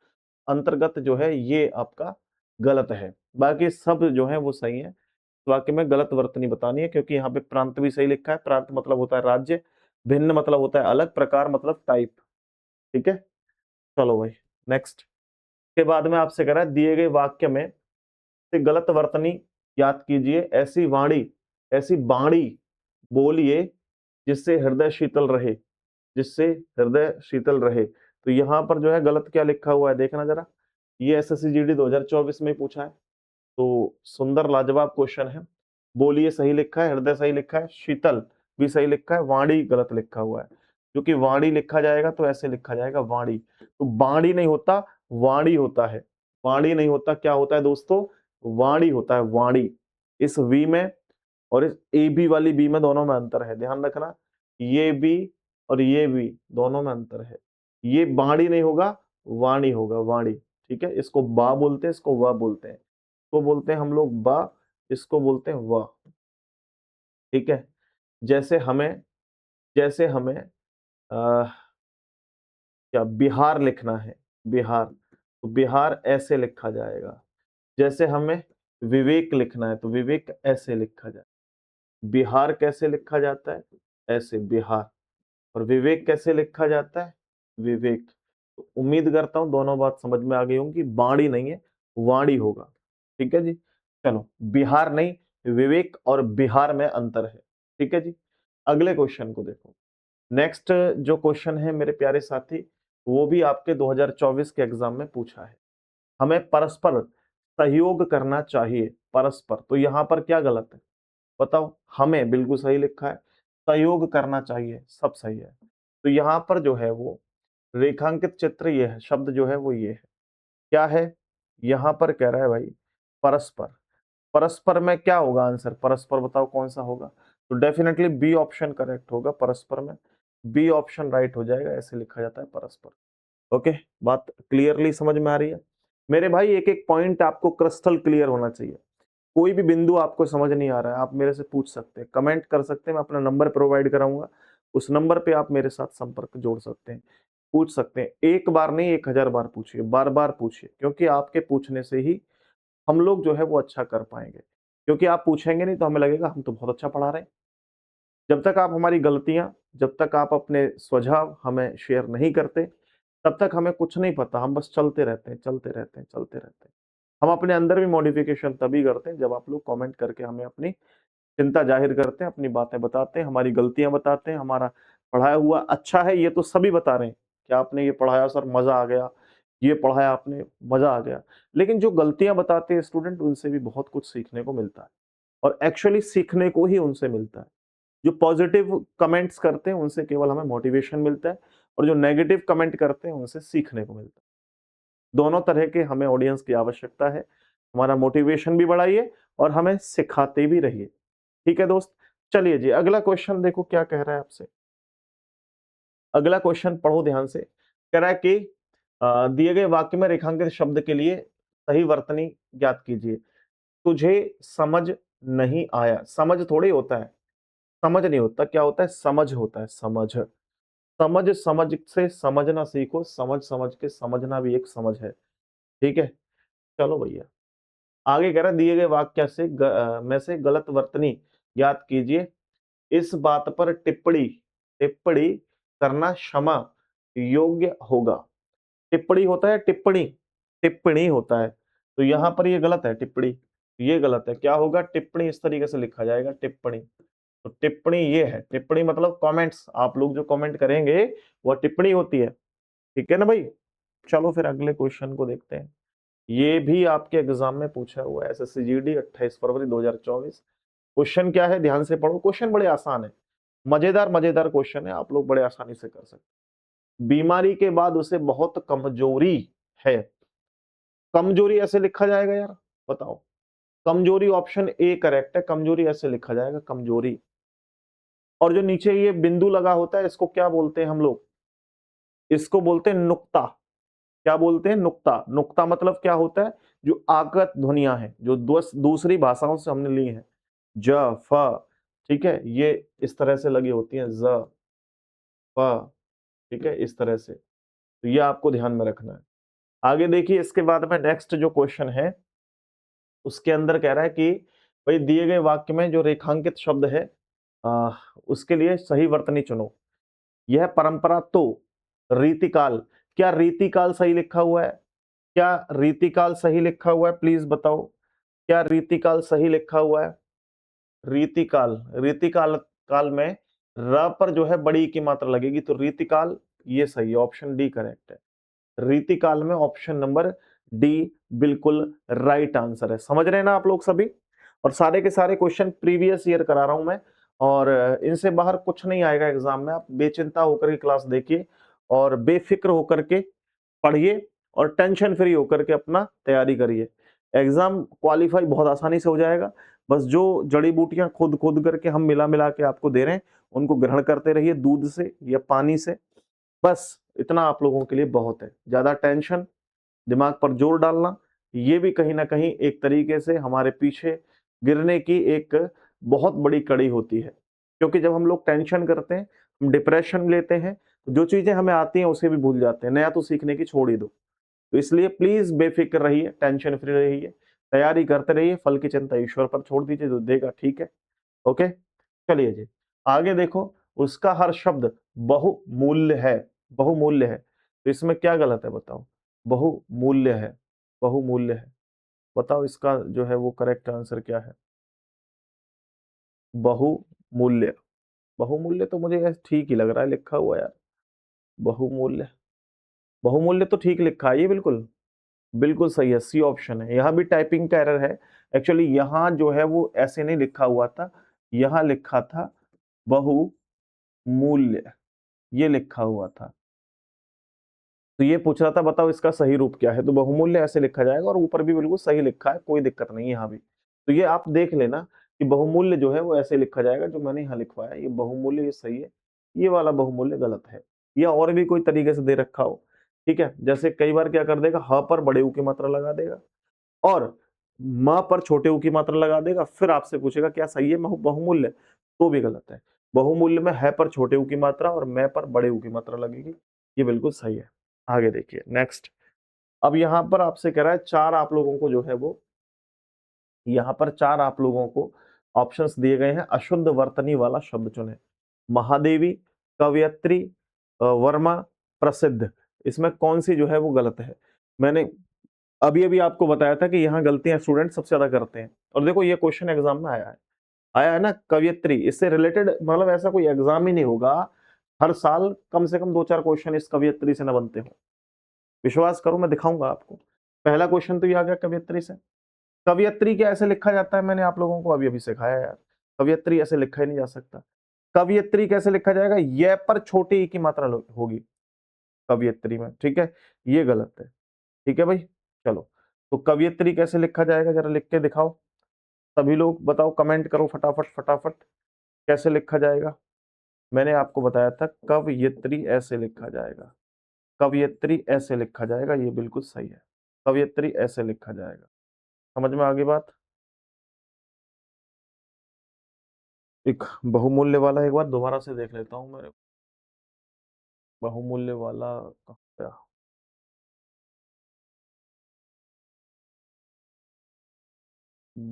Speaker 1: अंतर्गत जो है ये आपका गलत है, बाकी सब जो है वो सही है। तो वाक्य में गलत वर्तनी बतानी है, क्योंकि यहाँ पे प्रांत भी सही लिखा है। प्रांत मतलब होता है राज्य, भिन्न मतलब होता है अलग, प्रकार मतलब टाइप। ठीक है, चलो भाई नेक्स्ट। के बाद में आपसे कह रहा है दिए गए वाक्य में से गलत वर्तनी याद कीजिए। ऐसी वाणी बोलिए जिससे हृदय शीतल रहे, जिससे हृदय शीतल रहे। तो यहाँ पर जो है गलत क्या लिखा हुआ है देखना जरा। ये एसएससी जीडी 2024 में पूछा है, तो सुंदर लाजवाब क्वेश्चन है। बोलिए सही लिखा है, हृदय सही लिखा है, शीतल भी सही लिखा है, वाणी गलत लिखा हुआ है। क्योंकि वाणी लिखा जाएगा तो ऐसे लिखा जाएगा वाणी, तो बाणी नहीं होता, वाणी होता है। वाणी नहीं होता, क्या होता है दोस्तों? वाणी होता है, वाणी। इस वी में और इस ए बी वाली बी में, दोनों में अंतर है, ध्यान रखना। ये बी और ये बी दोनों में अंतर है। ये बाणी नहीं होगा, वाणी होगा, वाणी। ठीक है, इसको बा बोलते हैं, इसको वा बोलते हैं। इसको बोलते हैं हम लोग बा, इसको बोलते हैं वा। ठीक है, जैसे हमें, जैसे हमें क्या बिहार लिखना है, बिहार, तो बिहार ऐसे लिखा जाएगा। जैसे हमें विवेक लिखना है तो विवेक ऐसे लिखा जाए। बिहार कैसे लिखा जाता है? ऐसे, बिहार। और विवेक कैसे लिखा जाता है? विवेक। तो उम्मीद करता हूं दोनों बात समझ में आ गई होंगी। बाणी नहीं है, वाणी होगा। ठीक है जी, चलो बिहार नहीं, विवेक और बिहार में अंतर है। ठीक है जी, अगले क्वेश्चन को देखो। नेक्स्ट जो क्वेश्चन है मेरे प्यारे साथी, वो भी आपके 2024 के एग्जाम में पूछा है। हमें परस्पर सहयोग करना चाहिए, परस्पर, तो यहां पर क्या गलत है? बताओ, हमें बिल्कुल सही लिखा है, सहयोग करना चाहिए, सब सही है। तो यहाँ पर जो है वो रेखांकित चित्र ये है, शब्द जो है वो ये है। क्या है? यहाँ पर कह रहा है भाई परस्पर। परस्पर में क्या होगा आंसर? परस्पर बताओ कौन सा होगा? तो डेफिनेटली बी ऑप्शन करेक्ट होगा परस्पर में। बी ऑप्शन राइट हो जाएगा, ऐसे लिखा जाता है परस्पर। ओके, बात क्लियरली समझ में आ रही है? मेरे भाई एक एक पॉइंट आपको क्रिस्टल क्लियर होना चाहिए। कोई भी बिंदु आपको समझ नहीं आ रहा है, आप मेरे से पूछ सकते हैं, कमेंट कर सकते हैं, मैं अपना नंबर प्रोवाइड कराऊंगा। उस नंबर पे आप मेरे साथ संपर्क जोड़ सकते हैं, पूछ सकते हैं। एक बार नहीं, 1000 बार पूछिए, बार बार पूछिए, क्योंकि आपके पूछने से ही हम लोग जो है वो अच्छा कर पाएंगे। क्योंकि आप पूछेंगे नहीं तो हमें लगेगा हम तो बहुत अच्छा पढ़ा रहे हैं। जब तक आप हमारी गलतियां, जब तक आप अपने सुझाव हमें शेयर नहीं करते, तब तक हमें कुछ नहीं पता। हम बस चलते रहते हैं, चलते रहते हैं, चलते रहते हैं। हम अपने अंदर भी मॉडिफिकेशन तभी करते हैं जब आप लोग कमेंट करके हमें अपनी चिंता जाहिर करते हैं, अपनी बातें बताते हैं, हमारी गलतियां बताते हैं। हमारा पढ़ाया हुआ अच्छा है ये तो सभी बता रहे हैं कि आपने ये पढ़ाया सर मजा आ गया, ये पढ़ाया आपने मजा आ गया। लेकिन जो गलतियां बताते हैं स्टूडेंट, उनसे भी बहुत कुछ सीखने को मिलता है, और एक्चुअली सीखने को ही उनसे मिलता है। जो पॉजिटिव कमेंट्स करते हैं उनसे केवल हमें मोटिवेशन मिलता है, और जो नेगेटिव कमेंट करते हैं उनसे सीखने को मिलता है। दोनों तरह के हमें ऑडियंस की आवश्यकता है। हमारा मोटिवेशन भी बढ़ाइए और हमें सिखाते भी रहिए। ठीक है दोस्त, चलिए जी अगला क्वेश्चन देखो क्या कह रहा है आपसे। अगला क्वेश्चन पढ़ो ध्यान से। कह रहा है कि दिए गए वाक्य में रेखांकित शब्द के लिए सही वर्तनी ज्ञात कीजिए। तुझे समझ नहीं आया, समझ थोड़ी होता है, समझ नहीं होता, क्या होता है? समझ होता है, समझ। समझ समझ से समझना सीखो, समझ समझ के समझना भी एक समझ है। ठीक है, चलो भैया आगे कह रहा है दिए गए वाक्य से में से गलत वर्तनी ज्ञात कीजिए। इस बात पर टिप्पणी टिप्पणी करना क्षमा योग्य होगा। टिप्पणी होता है, टिप्पणी टिप्पणी होता है, तो यहां पर ये गलत है, टिप्पणी ये गलत है। क्या होगा? टिप्पणी इस तरीके से लिखा जाएगा, टिप्पणी। तो टिप्पणी ये है, टिप्पणी मतलब कमेंट्स, आप लोग जो कमेंट करेंगे वो टिप्पणी होती है। ठीक है ना भाई? चलो फिर अगले क्वेश्चन को देखते हैं। ये भी आपके एग्जाम में पूछा हुआ है, एसएससी जीडी 28 फरवरी 2024। क्वेश्चन क्या है? ध्यान से पढ़ो, क्वेश्चन बड़े आसान है, मजेदार मजेदार क्वेश्चन है, आप लोग बड़े आसानी से कर सकते। बीमारी के बाद उसे बहुत कमजोरी है। कमजोरी ऐसे लिखा जाएगा यार, बताओ। कमजोरी ऑप्शन ए करेक्ट है, कमजोरी ऐसे लिखा जाएगा, कमजोरी। और जो नीचे ये बिंदु लगा होता है इसको क्या बोलते हैं हम लोग? इसको बोलते हैं नुक्ता। क्या बोलते हैं? नुक्ता। नुक्ता मतलब क्या होता है? जो आकृत ध्वनियां हैं, जो दूसरी भाषाओं से हमने ली हैं, ज फ, ठीक है, ये इस तरह से लगी होती हैं, ज फ, ठीक है, इस तरह से। तो ये आपको ध्यान में रखना है। आगे देखिए, इसके बाद में नेक्स्ट जो क्वेश्चन है उसके अंदर कह रहा है कि भाई दिए गए वाक्य में जो रेखांकित शब्द है आ, उसके लिए सही वर्तनी चुनो। यह परंपरा तो रीतिकाल, क्या रीतिकाल सही लिखा हुआ है? क्या रीतिकाल सही लिखा हुआ है? प्लीज बताओ, क्या रीतिकाल सही लिखा हुआ है? रीतिकाल, रीतिकाल काल में र पर जो है बड़ी की मात्रा लगेगी, तो रीतिकाल ये सही है, ऑप्शन डी करेक्ट है। रीतिकाल में ऑप्शन नंबर डी बिल्कुल राइट आंसर है। समझ रहे हैं ना आप लोग सभी? और सारे के सारे क्वेश्चन प्रीवियस ईयर करा रहा हूं मैं, और इनसे बाहर कुछ नहीं आएगा एग्जाम में। आप बेचिंता होकर के क्लास देखिए और बेफिक्र होकर के पढ़िए और टेंशन फ्री होकर के अपना तैयारी करिए। एग्जाम क्वालिफाई बहुत आसानी से हो जाएगा। बस जो जड़ी बूटियां खुद खुद करके हम मिला मिला के आपको दे रहे हैं, उनको ग्रहण करते रहिए, दूध से या पानी से। बस इतना आप लोगों के लिए बहुत है। ज्यादा टेंशन, दिमाग पर जोर डालना, ये भी कहीं ना कहीं एक तरीके से हमारे पीछे गिरने की एक बहुत बड़ी कड़ी होती है। क्योंकि जब हम लोग टेंशन करते हैं, हम डिप्रेशन लेते हैं, तो जो चीजें हमें आती हैं उसे भी भूल जाते हैं, नया तो सीखने की छोड़ ही दो। तो इसलिए प्लीज बेफिक्र रहिए, टेंशन फ्री रहिए, तैयारी करते रहिए, फल की चिंता ईश्वर पर छोड़ दीजिए, जो देगा ठीक है। ओके, चलिए जी आगे देखो। उसका हर शब्द बहुमूल्य है, बहुमूल्य है, तो इसमें क्या गलत है बताओ? बहुमूल्य है, बहुमूल्य है, बताओ इसका जो है वो करेक्ट आंसर क्या है? बहुमूल्य, बहुमूल्य तो मुझे यार ठीक ही लग रहा है लिखा हुआ यार। बहुमूल्य, बहुमूल्य तो ठीक लिखा है ये, बिल्कुल बिल्कुल सही है, सी ऑप्शन है। यहाँ भी टाइपिंग का एरर है, एक्चुअली यहाँ जो है वो ऐसे नहीं लिखा हुआ था, यहां लिखा था बहुमूल्य, ये लिखा हुआ था। तो ये पूछ रहा था बताओ इसका सही रूप क्या है, तो बहुमूल्य ऐसे लिखा जाएगा और ऊपर भी बिल्कुल सही लिखा है, कोई दिक्कत नहीं है यहाँ भी। तो ये आप देख लेना कि बहुमूल्य जो है वो ऐसे लिखा जाएगा, जो मैंने यहाँ लिखवाया ये बहुमूल्य, ये सही है, ये वाला बहुमूल्य गलत है। या और भी कोई तरीके से दे रखा हो, ठीक है, जैसे कई बार क्या कर देगा, ह पर बड़े ऊ की मात्रा लगा देगा और म पर छोटे ऊ की मात्रा लगा देगा, फिर आपसे पूछेगा क्या सही है बहुमूल्य, तो भी गलत है। बहुमूल्य में है पर छोटे ऊ की मात्रा और मैं पर बड़े ऊ की मात्रा लगेगी, ये बिल्कुल सही है। आगे देखिए नेक्स्ट। अब यहाँ पर आपसे कह रहा है चार आप लोगों को जो है वो, यहाँ पर चार आप लोगों को ऑप्शंस दिए गए हैं, अशुद्ध वर्तनी वाला शब्द चुने। महादेवी, कवयत्री, वर्मा, प्रसिद्ध, इसमें कौन सी जो है वो गलत है। मैंने अभी अभी आपको बताया था कि यहाँ गलतियां स्टूडेंट सबसे ज्यादा करते हैं, और देखो ये क्वेश्चन एग्जाम में आया है ना, कवयत्री, इससे रिलेटेड मतलब ऐसा कोई एग्जाम ही नहीं होगा हर साल कम से कम 2-4 क्वेश्चन इस कवयत्री से न बनते हो। विश्वास करो मैं दिखाऊंगा आपको। पहला क्वेश्चन तो ये आ गया कवयत्री से। कवयत्री क्या ऐसे लिखा जाता है, मैंने आप लोगों को अभी अभी सिखाया यार, कवयत्री ऐसे लिखा ही नहीं जा सकता। कवयत्री कैसे लिखा जाएगा, ये पर छोटी ई की मात्रा होगी कवयत्री में, ठीक है, ये गलत है। ठीक है भाई, चलो तो कवयत्री कैसे लिखा जाएगा जरा लिख के दिखाओ, सभी लोग बताओ, कमेंट करो फटाफट फटाफट, कैसे लिखा जाएगा। मैंने आपको बताया था कवयत्री ऐसे लिखा जाएगा, कवयत्री ऐसे लिखा जाएगा, ये बिल्कुल सही है, कवयत्री ऐसे लिखा जाएगा। समझ में आ गई बात। एक बहुमूल्य वाला एक बार दोबारा से देख लेता हूं मैं, बहुमूल्य वाला कहाँ गया?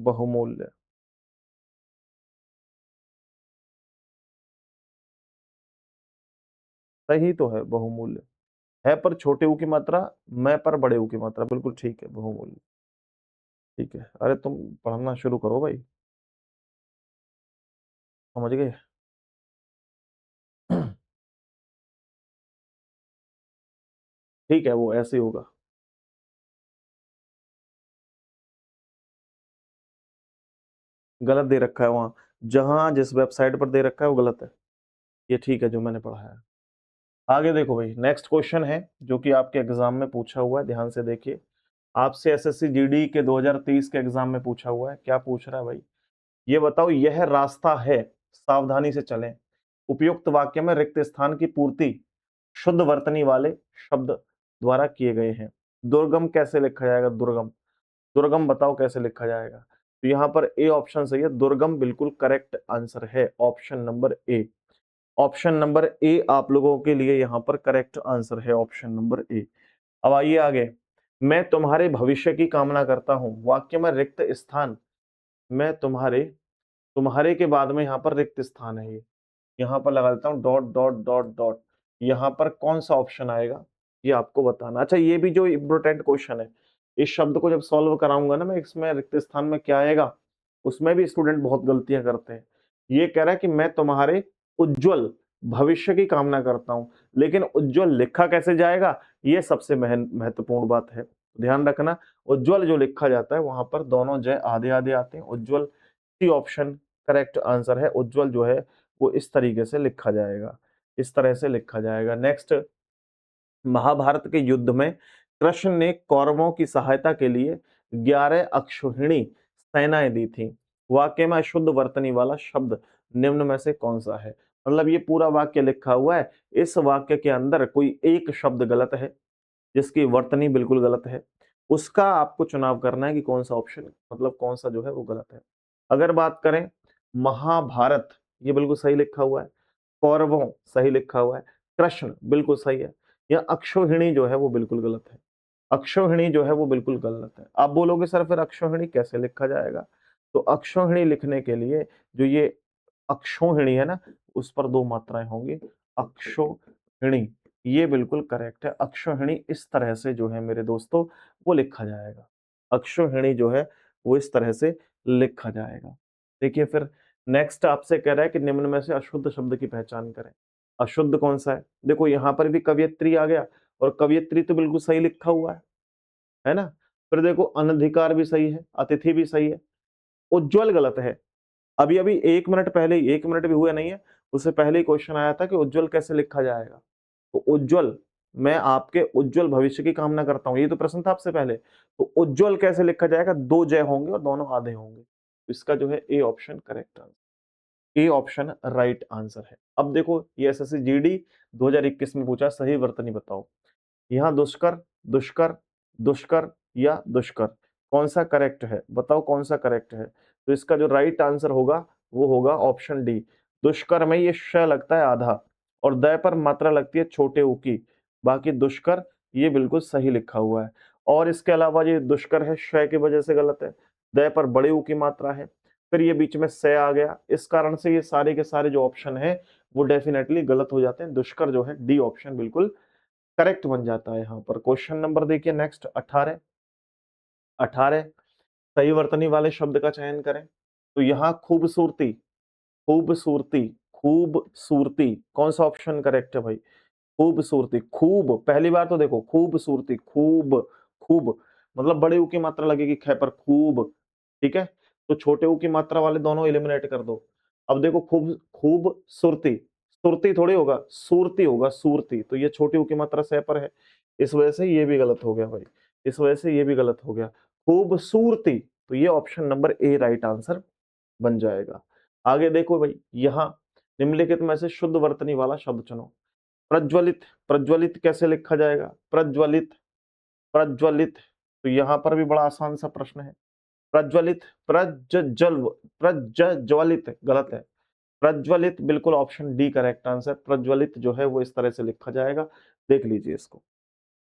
Speaker 1: बहुमूल्य सही तो है, बहुमूल्य है पर छोटे ऊ की मात्रा, मैं पर बड़े ऊ की मात्रा, बिल्कुल ठीक है बहुमूल्य। ठीक है, अरे तुम पढ़ना शुरू करो भाई, समझ गए। ठीक है, वो ऐसे ही होगा। गलत दे रखा है वहां, जहां जिस वेबसाइट पर दे रखा है वो गलत है, ये ठीक है जो मैंने पढ़ा है। आगे देखो भाई, नेक्स्ट क्वेश्चन है जो कि आपके एग्जाम में पूछा हुआ है, ध्यान से देखिए। आपसे एसएससी जीडी के 2023 के एग्जाम में पूछा हुआ है, क्या पूछ रहा है भाई, ये बताओ यह रास्ता है, सावधानी से चलें, उपयुक्त वाक्य में रिक्त स्थान की पूर्ति शुद्ध वर्तनी वाले शब्द द्वारा किए गए हैं। दुर्गम कैसे लिखा जाएगा, दुर्गम, दुर्गम बताओ कैसे लिखा जाएगा। तो यहाँ पर ए ऑप्शन सही है, दुर्गम बिल्कुल करेक्ट आंसर है, option number A. Option number A आप लोगों के लिए यहाँ पर करेक्ट आंसर है, ऑप्शन नंबर ए। अब आइए आगे, मैं तुम्हारे भविष्य की कामना करता हूं, वाक्य में रिक्त स्थान, मैं तुम्हारे, तुम्हारे के बाद में यहाँ पर रिक्त स्थान है, ये यहाँ पर लगा देता हूँ डॉट डॉट डॉट डॉट, यहाँ पर कौन सा ऑप्शन आएगा ये आपको बताना। अच्छा ये भी जो इम्पोर्टेंट क्वेश्चन है, इस शब्द को जब सॉल्व कराऊंगा ना मैं, इसमें रिक्त स्थान में क्या आएगा, उसमें भी स्टूडेंट बहुत गलतियां करते हैं। ये कह रहा है कि मैं तुम्हारे उज्जवल भविष्य की कामना करता हूं, लेकिन उज्जवल लिखा कैसे जाएगा, ये सबसे महत्वपूर्ण बात है, ध्यान रखना। उज्जवल जो लिखा जाता है वहां पर दोनों जय आधे आधे आते हैं, उज्जवल सी ऑप्शन करेक्ट आंसर है, उज्जवल जो है वो इस तरीके से लिखा जाएगा, इस तरह से लिखा जाएगा। नेक्स्ट, महाभारत के युद्ध में कृष्ण ने कौरवों की सहायता के लिए 11 अक्षौहिणी सेनाएं दी थी, वाक्य में अशुद्ध वर्तनी वाला शब्द निम्न में से कौन सा है। मतलब ये पूरा वाक्य लिखा हुआ है, इस वाक्य के अंदर कोई एक शब्द गलत है जिसकी वर्तनी बिल्कुल गलत है, उसका आपको चुनाव करना है कि कौन सा ऑप्शन, मतलब कौन सा जो है वो गलत है। अगर बात करें महाभारत, ये बिल्कुल सही लिखा हुआ है, कौरवों सही लिखा हुआ है, कृष्ण बिल्कुल सही है, या अक्षौहिणी जो है वो बिल्कुल गलत है, अक्षौहिणी जो है वो बिल्कुल गलत है। आप बोलोगे सर फिर अक्षौहिणी कैसे लिखा जाएगा, तो अक्षौहिणी लिखने के लिए जो ये अक्षौहिणी है ना, उस पर दो मात्राएं होंगी, अक्षौहिणी, ये बिल्कुल करेक्ट है। अक्षौहिणी इस तरह से जो है मेरे दोस्तों वो लिखा जाएगा, अक्षौहिणी जो है वो इस तरह से लिखा जाएगा। देखिए फिर नेक्स्ट आपसे कह रहा है कि निम्न में से अशुद्ध शब्द की पहचान करें। अशुद्ध कौन सा है, देखो यहाँ पर भी कवयत्री आ गया, और कवयत्री तो बिल्कुल सही लिखा हुआ है ना। फिर देखो अनधिकार भी सही है, अतिथि भी सही है, उज्जवल गलत है, अभी अभी 1 मिनट पहले ही, 1 मिनट भी हुआ नहीं है, उससे पहले ही क्वेश्चन आया था कि उज्ज्वल कैसे लिखा जाएगा। तो उज्ज्वल, मैं आपके उज्ज्वल भविष्य की कामना करता हूँ, ये तो प्रश्न था आपसे पहले। तो उज्ज्वल कैसे लिखा जाएगा, 2 जय होंगे और दोनों आधे होंगे। तो इसका जो है A option correct answer, A option right answer है। अब देखो ये एसएससी जीडी 2021 में पूछा, सही वर्तनी बताओ। यहाँ दुष्कर, दुष्कर, दुष्कर या दुष्कर, कौन सा करेक्ट है, बताओ कौन सा करेक्ट है। तो इसका जो राइट आंसर होगा वो होगा ऑप्शन डी। दुष्कर में ये श लगता है आधा और द पर मात्रा लगती है छोटे ऊ की, बाकी दुष्कर ये बिल्कुल सही लिखा हुआ है। और इसके अलावा ये दुष्कर है श की वजह से गलत है, द पर बड़े ऊ की मात्रा है, फिर ये बीच में से आ गया, इस कारण से ये सारे के सारे जो ऑप्शन है वो डेफिनेटली गलत हो जाते हैं। दुष्कर जो है डी ऑप्शन बिल्कुल करेक्ट बन जाता है यहाँ पर। क्वेश्चन नंबर देखिए नेक्स्ट 18। 18 सही वर्तनी वाले शब्द का चयन करें। तो यहाँ खूबसूरती, खूबसूरती, खूबसूरती, कौन सा ऑप्शन करेक्ट है भाई? खूबसूरती, खूब, पहली बार तो देखो खूबसूरती, खूब, खूब मतलब बड़े ऊ की मात्रा लगेगी ख पर, खूब, ठीक है। तो छोटे ऊ की मात्रा वाले दोनों एलिमिनेट कर दो। अब देखो खूब, खूबसूरती, सुरती थोड़ी होगा, सूरती होगा, सूरती, तो ये छोटी ऊ की मात्रा सह पर है, इस वजह से ये भी गलत हो गया भाई, इस वजह से ये भी गलत हो गया। खूबसूरती, तो ये option number A right answer बन जाएगा। आगे देखो भाई, यहाँ निम्नलिखित में से शुद्ध वर्तनी वाला शब्द चुनो। प्रज्वलित, प्रज्वलित कैसे लिखा जाएगा? प्रज्वलित, प्रज्वलित, तो यहां पर भी बड़ा आसान सा प्रश्न है। प्रज्वलित, प्रज्जल, प्रज्वलित गलत है, प्रज्वलित बिल्कुल ऑप्शन डी करेक्ट आंसर। प्रज्वलित जो है वो इस तरह से लिखा जाएगा, देख लीजिए इसको।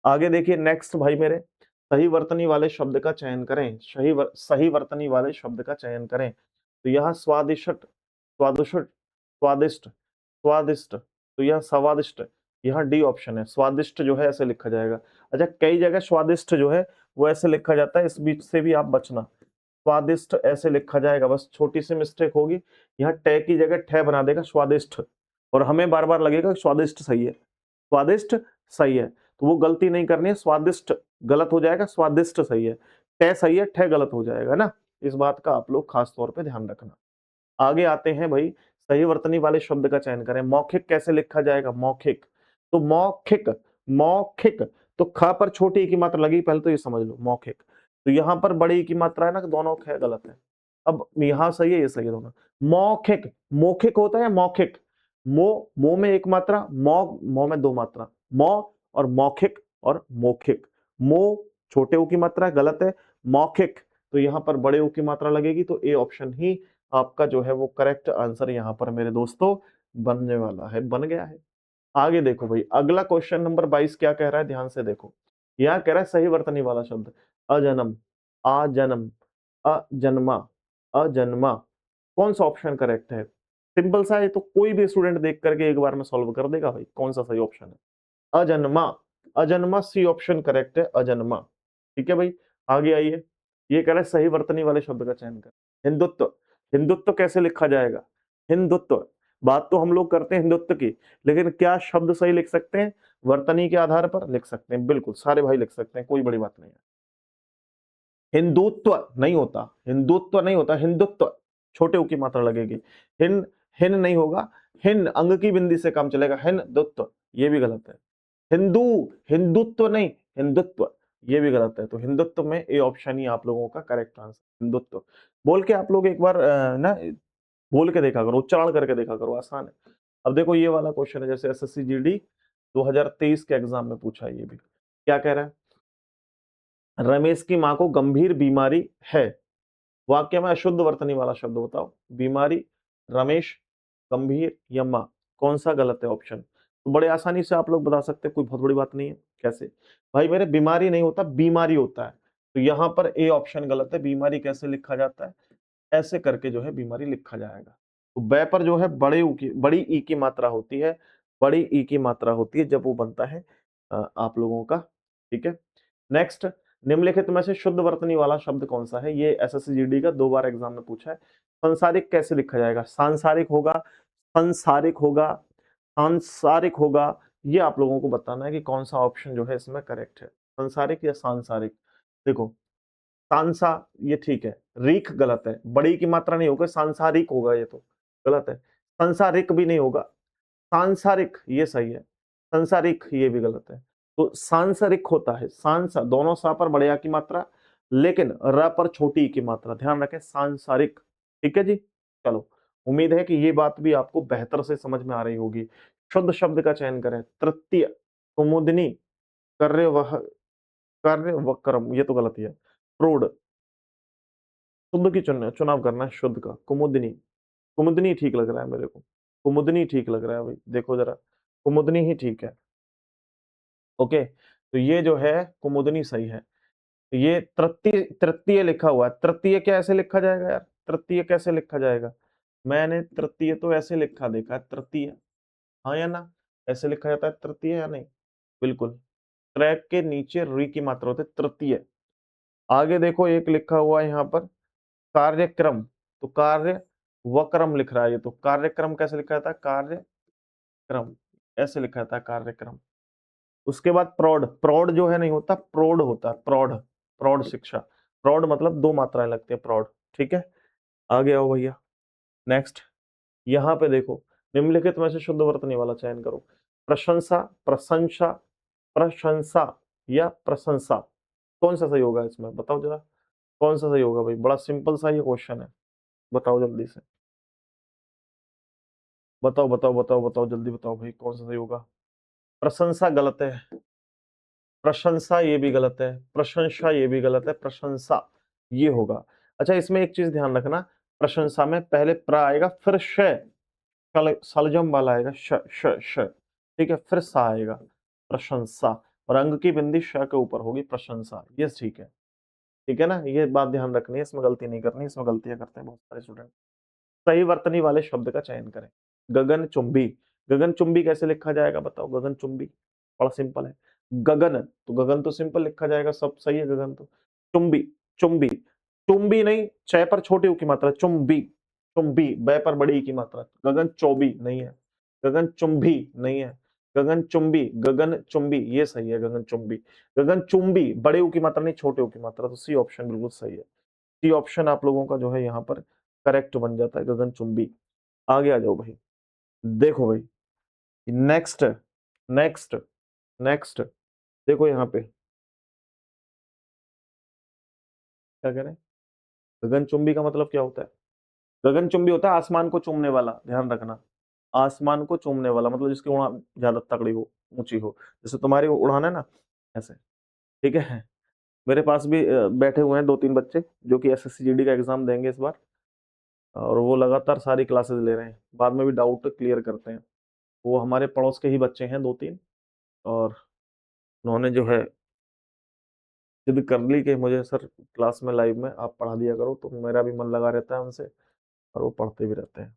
Speaker 1: आगे देखिए नेक्स्ट भाई मेरे, सही वर्तनी वाले शब्द का चयन करें, सही वर्तनी वाले शब्द का चयन करें। तो यहाँ स्वादिष्ट, स्वादिष्ट, स्वादिष्ट, स्वादिष्ट, तो यह स्वादिष्ट, यहाँ डी ऑप्शन है। स्वादिष्ट जो है ऐसे लिखा जाएगा। अच्छा, कई जगह स्वादिष्ट जो है वो ऐसे लिखा जाता है, इस बीच से भी आप बचना। स्वादिष्ट ऐसे लिखा जाएगा, बस छोटी सी मिस्टेक होगी, यहाँ टे की जगह ठे बना देगा स्वादिष्ट, और हमें बार बार लगेगा स्वादिष्ट सही है, स्वादिष्ट सही है, तो वो गलती नहीं करनी है। स्वादिष्ट गलत हो जाएगा, स्वादिष्ट सही है, टे सही है, ठे गलत हो जाएगा ना। इस बात का आप लोग खास तौर पे ध्यान रखना। आगे आते हैं भाई, सही वर्तनी वाले शब्द का चयन करें। मौखिक कैसे लिखा जाएगा? मौखिक, तो मौखिक, मौखिक, तो ख पर छोटी ई की मात्रा लगी, पहले तो ये समझ लो मौखिक, तो यहां पर बड़ी ई की मात्रा है ना, दोनों ख गलत है। अब यहां सही है, ये सही है दोनों। मौखिक, मौखिक होता है मौखिक, मो में एक मात्रा, मो में दो मात्रा, मौ और मौखिक और मौखिक, मो छोटे ऊ की मात्रा गलत है, मौखिक तो यहाँ पर बड़े ऊ की मात्रा लगेगी, तो ए ऑप्शन ही आपका जो है वो करेक्ट आंसर यहाँ पर मेरे दोस्तों बनने वाला है, बन गया है। आगे देखो भाई, अगला क्वेश्चन नंबर 22 क्या कह रहा है, ध्यान से देखो। यहाँ कह रहा है सही वर्तनी वाला शब्द, अजन्म, आजन्म, अजन्मा, अजन्मा, कौन सा ऑप्शन करेक्ट है? सिंपल सा है, तो कोई भी स्टूडेंट देख करके एक बार में सॉल्व कर देगा भाई, कौन सा सही ऑप्शन है? अजन्मा, अजन्मा सी ऑप्शन करेक्ट है, अजन्मा। ठीक है भाई, आगे आइए। ये कह रहा है सही वर्तनी वाले शब्द का चयन कर। हिंदुत्व, हिंदुत्व कैसे लिखा जाएगा? हिंदुत्व, बात तो हम लोग करते हैं हिंदुत्व की, लेकिन क्या शब्द सही लिख सकते हैं? वर्तनी के आधार पर लिख सकते हैं, बिल्कुल सारे भाई लिख सकते हैं, कोई बड़ी बात नहीं है। हिंदुत्व नहीं होता, हिंदुत्व नहीं होता, हिंदुत्व छोटे ऊ की मात्रा लगेगी, हिन, हिन नहीं होगा, हिन अंग की बिंदी से काम चलेगा, हिंदुत्व ये भी गलत है। हिंदू, हिंदुत्व नहीं, हिंदुत्व ये भी गलत है। तो हिंदुत्व में ए ऑप्शन ही आप लोगों का करेक्ट आंसर, हिंदुत्व। बोल के आप लोग एक बार ना बोल के देखा करो, उच्चारण करके देखा करो, आसान है। अब देखो ये वाला क्वेश्चन है, जैसे एसएससी जीडी 2023 के एग्जाम में पूछा है, ये भी क्या कह रहा है? रमेश की मां को गंभीर बीमारी है, वाक्य में अशुद्ध वर्तनी वाला शब्द बताओ। बीमारी, रमेश, गंभीर या मां, कौन सा गलत है ऑप्शन? तो बड़े आसानी से आप लोग बता सकते हैं, कोई बहुत बड़ी बात नहीं है। कैसे भाई मेरे? बीमारी नहीं होता, बीमारी होता है, तो यहां पर ए ऑप्शन गलत है। बीमारी कैसे लिखा जाता है? ऐसे करके जो है बीमारी लिखा जाएगा। तो बै पर जो है बड़े ऊ की, बड़ी ई की मात्रा होती है, बड़ी ई की मात्रा होती है जब वो बनता है आप लोगों का। ठीक है, नेक्स्ट, निम्नलिखित में से शुद्ध वर्तनी वाला शब्द कौन सा है? ये एसएससी जीडी का 2 बार एग्जाम में पूछा है। सांसारिक कैसे लिखा जाएगा? सांसारिक होगा, संसारिक होगा, सांसारिक होगा, ये आप लोगों को बताना है कि कौन सा ऑप्शन जो है इसमें करेक्ट है, संसारिक या सांसारिक। देखो सांसा ये ठीक है, रीख गलत है, बड़ी की मात्रा नहीं होगा, सांसारिक होगा, ये तो गलत है। संसारिक भी नहीं होगा, सांसारिक ये सही है, संसारिक ये भी गलत है। तो सांसारिक होता है, सांसा दोनों सा पर बड़े आ की मात्रा, लेकिन र पर छोटी ई की मात्रा, ध्यान रखें सांसारिक। ठीक है जी, चलो उम्मीद है कि ये बात भी आपको बेहतर से समझ में आ रही होगी। शुद्ध शब्द का चयन करें, तृतीय, कुमुदनी, कर्य वह, कार्य वक्रम, ये तो गलत ही है। प्रोढ़, शुद्ध की चुनाव करना है, शुद्ध का। कुमुदनी, कुमुदनी ठीक लग रहा है मेरे को, कुमुदनी ठीक लग रहा है भाई, देखो जरा, कुमुदनी ही ठीक है। ओके, तो ये जो है कुमुदनी सही है। ये तृतीय, तृतीय लिखा हुआ है, तृतीय क्या ऐसे लिखा जाएगा यार, तृतीय कैसे लिखा जाएगा? मैंने तृतीय तो ऐसे लिखा देखा है, तृतीय, हाँ या ना, ऐसे लिखा जाता है तृतीय या नहीं? बिल्कुल, ट्रैक के नीचे री की मात्रा होती है, तृतीय। आगे देखो एक लिखा हुआ है यहाँ पर कार्यक्रम, तो कार्य वक्रम लिख रहा है, ये तो कार्यक्रम कैसे लिखा जाता है? कार्यक्रम ऐसे लिखा जाता है, कार्यक्रम। उसके बाद प्रौढ़, प्रौढ़ जो है नहीं होता, प्रौढ़ होता है, प्रौढ़, प्रौढ़ शिक्षा। प्रौढ़ मतलब दो मात्राएं लगती है, प्रौढ़। ठीक है, आगे आओ भैया, नेक्स्ट। यहाँ पे देखो, निम्नलिखित में से शुद्ध वर्तनी वाला चयन करो। प्रशंसा, प्रशंसा, प्रशंसा या प्रशंसा, कौन सा सही होगा इसमें बताओ जरा, कौन सा सही होगा भाई? बड़ा सिंपल सा ये क्वेश्चन है, बताओ जल्दी से, बताओ बताओ बताओ बताओ, जल्दी बताओ भाई, कौन सा सही होगा? प्रशंसा गलत है, प्रशंसा ये भी गलत है, प्रशंसा ये भी गलत है, प्रशंसा ये होगा। अच्छा, इसमें एक चीज ध्यान रखना, प्रशंसा में पहले प्र आएगा, फिर श, सलजम वाला आएगा, श श श, ठीक है, फिर सा आएगा, प्रशंसा, और अंग की बिंदी श के ऊपर होगी, प्रशंसा, ये ठीक है। ठीक है ना, ये बात ध्यान रखनी है, इसमें गलती नहीं करनी, इसमें गलतियां करते हैं बहुत सारे स्टूडेंट। सही वर्तनी वाले शब्द का चयन करें। गगन चुंबी, गगन चुंबी कैसे लिखा जाएगा बताओ? गगन चुंबी बड़ा सिंपल है, गगन, तो गगन तो सिंपल लिखा जाएगा, सब सही है, गगन तो। चुंबी, चुंबी, चुंबी नहीं, च पर छोटी ऊ की मात्रा, चुंबी, चुंबी, ब पर बड़ी ई की मात्रा, गगन चौबी नहीं है, गगन चुंबी नहीं है, गगन चुंबी, गगन चुंबी ये सही है, गगन चुंबी। गगन चुंबी बड़े ऊ की मात्रा नहीं, छोटे ऊ की मात्रा, तो सी ऑप्शन बिल्कुल सही है। सी ऑप्शन आप लोगों का जो है यहाँ पर करेक्ट बन जाता है, गगन चुंबी। आगे आ जाओ भाई, देखो भाई, नेक्स्ट, नेक्स्ट, नेक्स्ट, देखो यहाँ पे क्या कह रहे हैं, गगनचुंबी का मतलब क्या होता है? गगनचुंबी होता है आसमान को चूमने वाला, ध्यान रखना, आसमान को चूमने वाला मतलब जिसकी उड़ान ज्यादा तगड़ी हो, ऊंची हो, जैसे तुम्हारी उड़ान है ना, ऐसे। ठीक है, मेरे पास भी बैठे हुए हैं दो तीन बच्चे जो कि एसएससी का एग्जाम देंगे इस बार, और वो लगातार सारी क्लासेस ले रहे हैं, बाद में भी डाउट क्लियर करते हैं। वो हमारे पड़ोस के ही बच्चे हैं दो तीन, और उन्होंने जो है जिद कर ली कि मुझे सर क्लास में लाइव में आप पढ़ा दिया करो, तो मेरा भी मन लगा रहता है उनसे, और वो पढ़ते भी रहते हैं।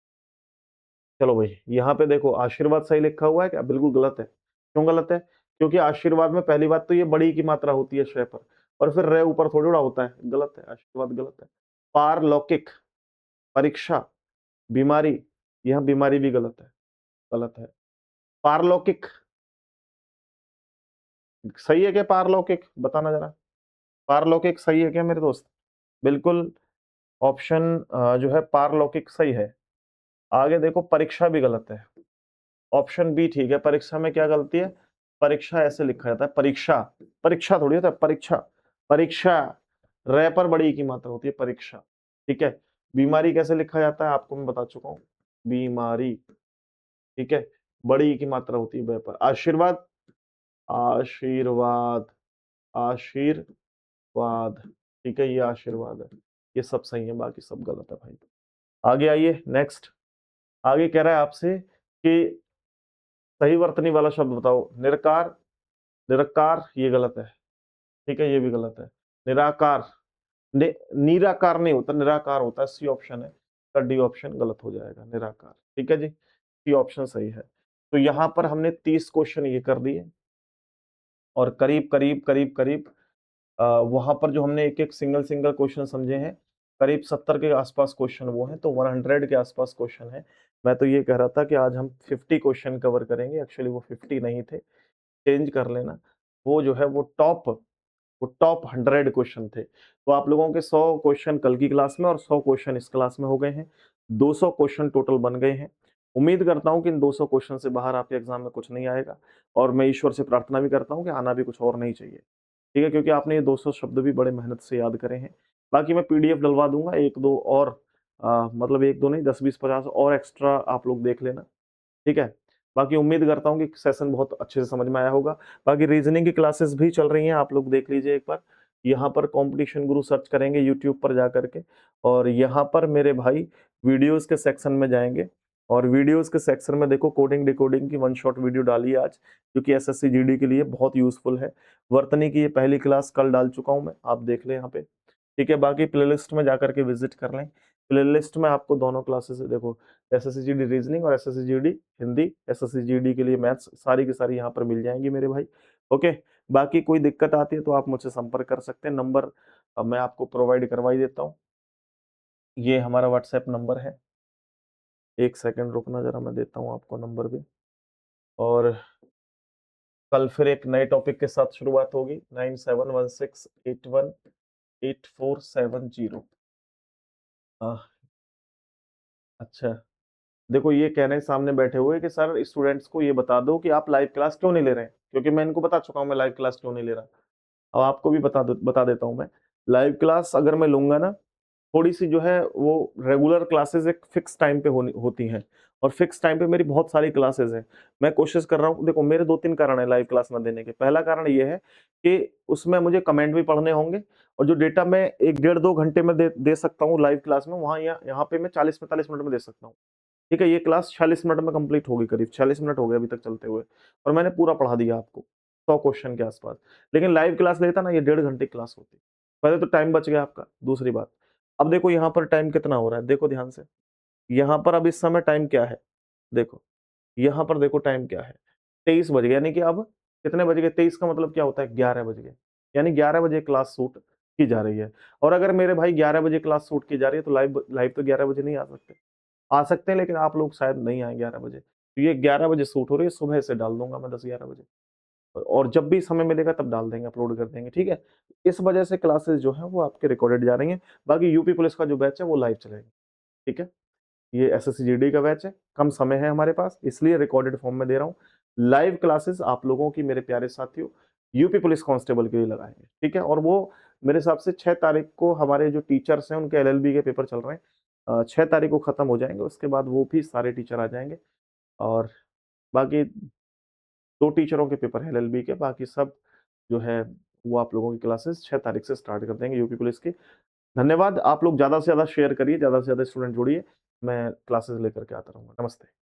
Speaker 1: चलो भाई, यहाँ पे देखो आशीर्वाद सही लिखा हुआ है क्या? बिल्कुल गलत है। क्यों गलत है? क्योंकि आशीर्वाद में पहली बात तो ये बड़ी की मात्रा होती है शय पर, और फिर रे ऊपर थोड़ी उड़ा होता है, गलत है, आशीर्वाद गलत है। पारलौकिक, परीक्षा, बीमारी, यह बीमारी भी गलत है, गलत है। पारलौकिक सही है क्या? पारलौकिक बताना जरा, पारलौकिक सही है क्या मेरे दोस्त? बिल्कुल, ऑप्शन जो है पारलौकिक सही है। आगे देखो, परीक्षा भी गलत है, ऑप्शन बी ठीक है। परीक्षा में क्या गलती है? परीक्षा ऐसे लिखा जाता है, परीक्षा, परीक्षा थोड़ी होता है, परीक्षा, परीक्षा, रे पर बड़ी ई की मात्रा होती है, परीक्षा। ठीक है, बीमारी कैसे लिखा जाता है आपको मैं बता चुका हूं, बीमारी। ठीक है, बड़ी ई की मात्रा होती है ब पर। आशीर्वाद, आशीर्वाद, आशीर्वाद, ठीक है, ये आशीर्वाद है, ये सब सही है, बाकी सब गलत है भाई। आगे आइए, नेक्स्ट। आगे कह रहा है आपसे कि सही वर्तनी वाला शब्द बताओ। निरकार, निरकार ये गलत है, ठीक है, ये भी गलत है। निराकार, निराकार नहीं होता, निराकार होता है, सी ऑप्शन है, का डी ऑप्शन गलत हो जाएगा, निराकार। ठीक है जी, सी ऑप्शन सही है। तो यहां पर हमने 30 क्वेश्चन ये कर दिए, और करीब करीब करीब करीब वहां पर जो हमने एक एक सिंगल सिंगल क्वेश्चन समझे हैं, करीब 70 के आसपास क्वेश्चन वो हैं, तो 100 के आसपास क्वेश्चन है। मैं तो ये कह रहा था कि आज हम 50 क्वेश्चन कवर करेंगे, एक्चुअली वो 50 नहीं थे, चेंज कर लेना। वो जो है वो टॉप वो टॉप 100 क्वेश्चन थे। तो आप लोगों के 100 क्वेश्चन कल की क्लास में और 100 क्वेश्चन इस क्लास में हो गए हैं। 200 क्वेश्चन टोटल बन गए हैं। उम्मीद करता हूँ कि इन 200 क्वेश्चन से बाहर आपके एग्जाम में कुछ नहीं आएगा और मैं ईश्वर से प्रार्थना भी करता हूँ कि आना भी कुछ और नहीं चाहिए। ठीक है? क्योंकि आपने ये 200 शब्द भी बड़े मेहनत से याद करे हैं। बाकी मैं पीडीएफ डलवा दूँगा 1-2 और मतलब 1-2 नहीं 10, 20, 50 और एक्स्ट्रा आप लोग देख लेना। ठीक है? बाकी उम्मीद करता हूँ कि सेशन बहुत अच्छे से समझ में आया होगा। बाकी रीज़निंग की क्लासेस भी चल रही हैं, आप लोग देख लीजिए एक बार। यहाँ पर कॉम्पिटिशन गुरु सर्च करेंगे यूट्यूब पर जा कर के और यहाँ पर मेरे भाई वीडियोज़ के सेक्शन में जाएँगे और वीडियोज़ के सेक्शन में देखो कोडिंग डिकोडिंग की वन शॉट वीडियो डाली है आज, जो कि एसएससी जीडी के लिए बहुत यूज़फुल है। वर्तनी की ये पहली क्लास कल डाल चुका हूँ मैं, आप देख लें यहाँ पे। ठीक है? बाकी प्लेलिस्ट में जाकर के विज़िट कर लें। प्लेलिस्ट में आपको दोनों क्लासेस देखो एसएससी जीडी रीजनिंग और SSC GD Hindi, SSC GD के लिए मैथ्स सारी की सारी यहाँ पर मिल जाएँगी मेरे भाई। ओके? बाकी कोई दिक्कत आती है तो आप मुझसे संपर्क कर सकते हैं। नंबर मैं आपको प्रोवाइड करवा ही देता हूँ। ये हमारा व्हाट्सएप नंबर है। 1 सेकंड रुकना ज़रा मैं देता हूँ आपको नंबर भी और कल फिर एक नए टॉपिक के साथ शुरुआत होगी 9716818470। अच्छा। देखो ये कह रहे हैं सामने बैठे हुए कि सर स्टूडेंट्स को ये बता दो कि आप लाइव क्लास क्यों नहीं ले रहे हैं? क्योंकि मैं इनको बता चुका हूँ मैं लाइव क्लास क्यों नहीं ले रहा। अब आपको भी बता देता हूँ मैं। लाइव क्लास अगर मैं लूँगा ना, थोड़ी-सी जो है वो रेगुलर क्लासेज़ एक फिक्स टाइम पे होती हैं और फिक्स टाइम पे मेरी बहुत सारी क्लासेज़ हैं। मैं कोशिश कर रहा हूँ देखो मेरे 2-3 कारण हैं लाइव क्लास ना देने के। पहला कारण ये है कि उसमें मुझे कमेंट भी पढ़ने होंगे और जो डेटा मैं 1 डेढ़ 2 घंटे में दे सकता हूँ लाइव क्लास में, वहाँ यहाँ पे मैं 40-45 मिनट में दे सकता हूँ। ठीक है, ये क्लास 46 मिनट में कंप्लीट होगी करीब, 46 मिनट हो गए अभी तक चलते हुए और मैंने पूरा पढ़ा दिया आपको, 100 क्वेश्चन के आस-पास। लेकिन लाइव क्लास लेता ना ये डेढ़ घंटे की क्लास होती। पहले तो टाइम बच गया आपका, दूसरी बात। अब देखो यहाँ पर टाइम कितना हो रहा है, देखो ध्यान से। यहाँ पर अब इस समय टाइम क्या है? देखो, यहाँ पर देखो टाइम क्या है? 23 बज गए यानी कि अब कितने बज गए? 23 का मतलब क्या होता है? 11 बज गए। यानी 11 बजे क्लास शूट की जा रही है और अगर मेरे भाई 11 बजे क्लास शूट की जा रही है तो लाइव लाइव तो 11 बजे नहीं आ सकते। आ सकते हैं लेकिन आप लोग शायद नहीं आएँ 11 बजे। तो ये 11 बजे शूट हो रही है, सुबह से डाल दूँगा मैं 10-11 बजे और जब भी समय मिलेगा तब डाल देंगे, अपलोड कर देंगे, ठीक है? इस वजह से क्लासेस जो हैं वो आपके रिकॉर्डेड जा रही हैं। बाकी यूपी पुलिस का जो बैच है वो लाइव चलेगा, ठीक है? ये एसएससी जीडी का बैच है, कम समय है हमारे पास इसलिए रिकॉर्डेड फॉर्म में दे रहा हूँ। लाइव क्लासेस आप लोगों की मेरे प्यारे साथियों यूपी पुलिस कांस्टेबल के लिए लगाएँगे, ठीक है? और वो मेरे हिसाब से 6 तारीख को हमारे जो टीचर्स हैं उनके एलएलबी के पेपर चल रहे हैं। 6 तारीख को खत्म हो जाएँगे, उसके बाद वो भी सारे टीचर आ जाएँगे और बाकी 2 टीचरों के पेपर हैं एलएलबी के, बाकी सब जो है वो आप लोगों की क्लासेस 6 तारीख से स्टार्ट कर देंगे यूपी पुलिस की। धन्यवाद, आप लोग ज़्यादा से ज़्यादा शेयर करिए, ज़्यादा से ज़्यादा स्टूडेंट जोड़िए, मैं क्लासेस लेकर के आता रहूँगा। नमस्ते।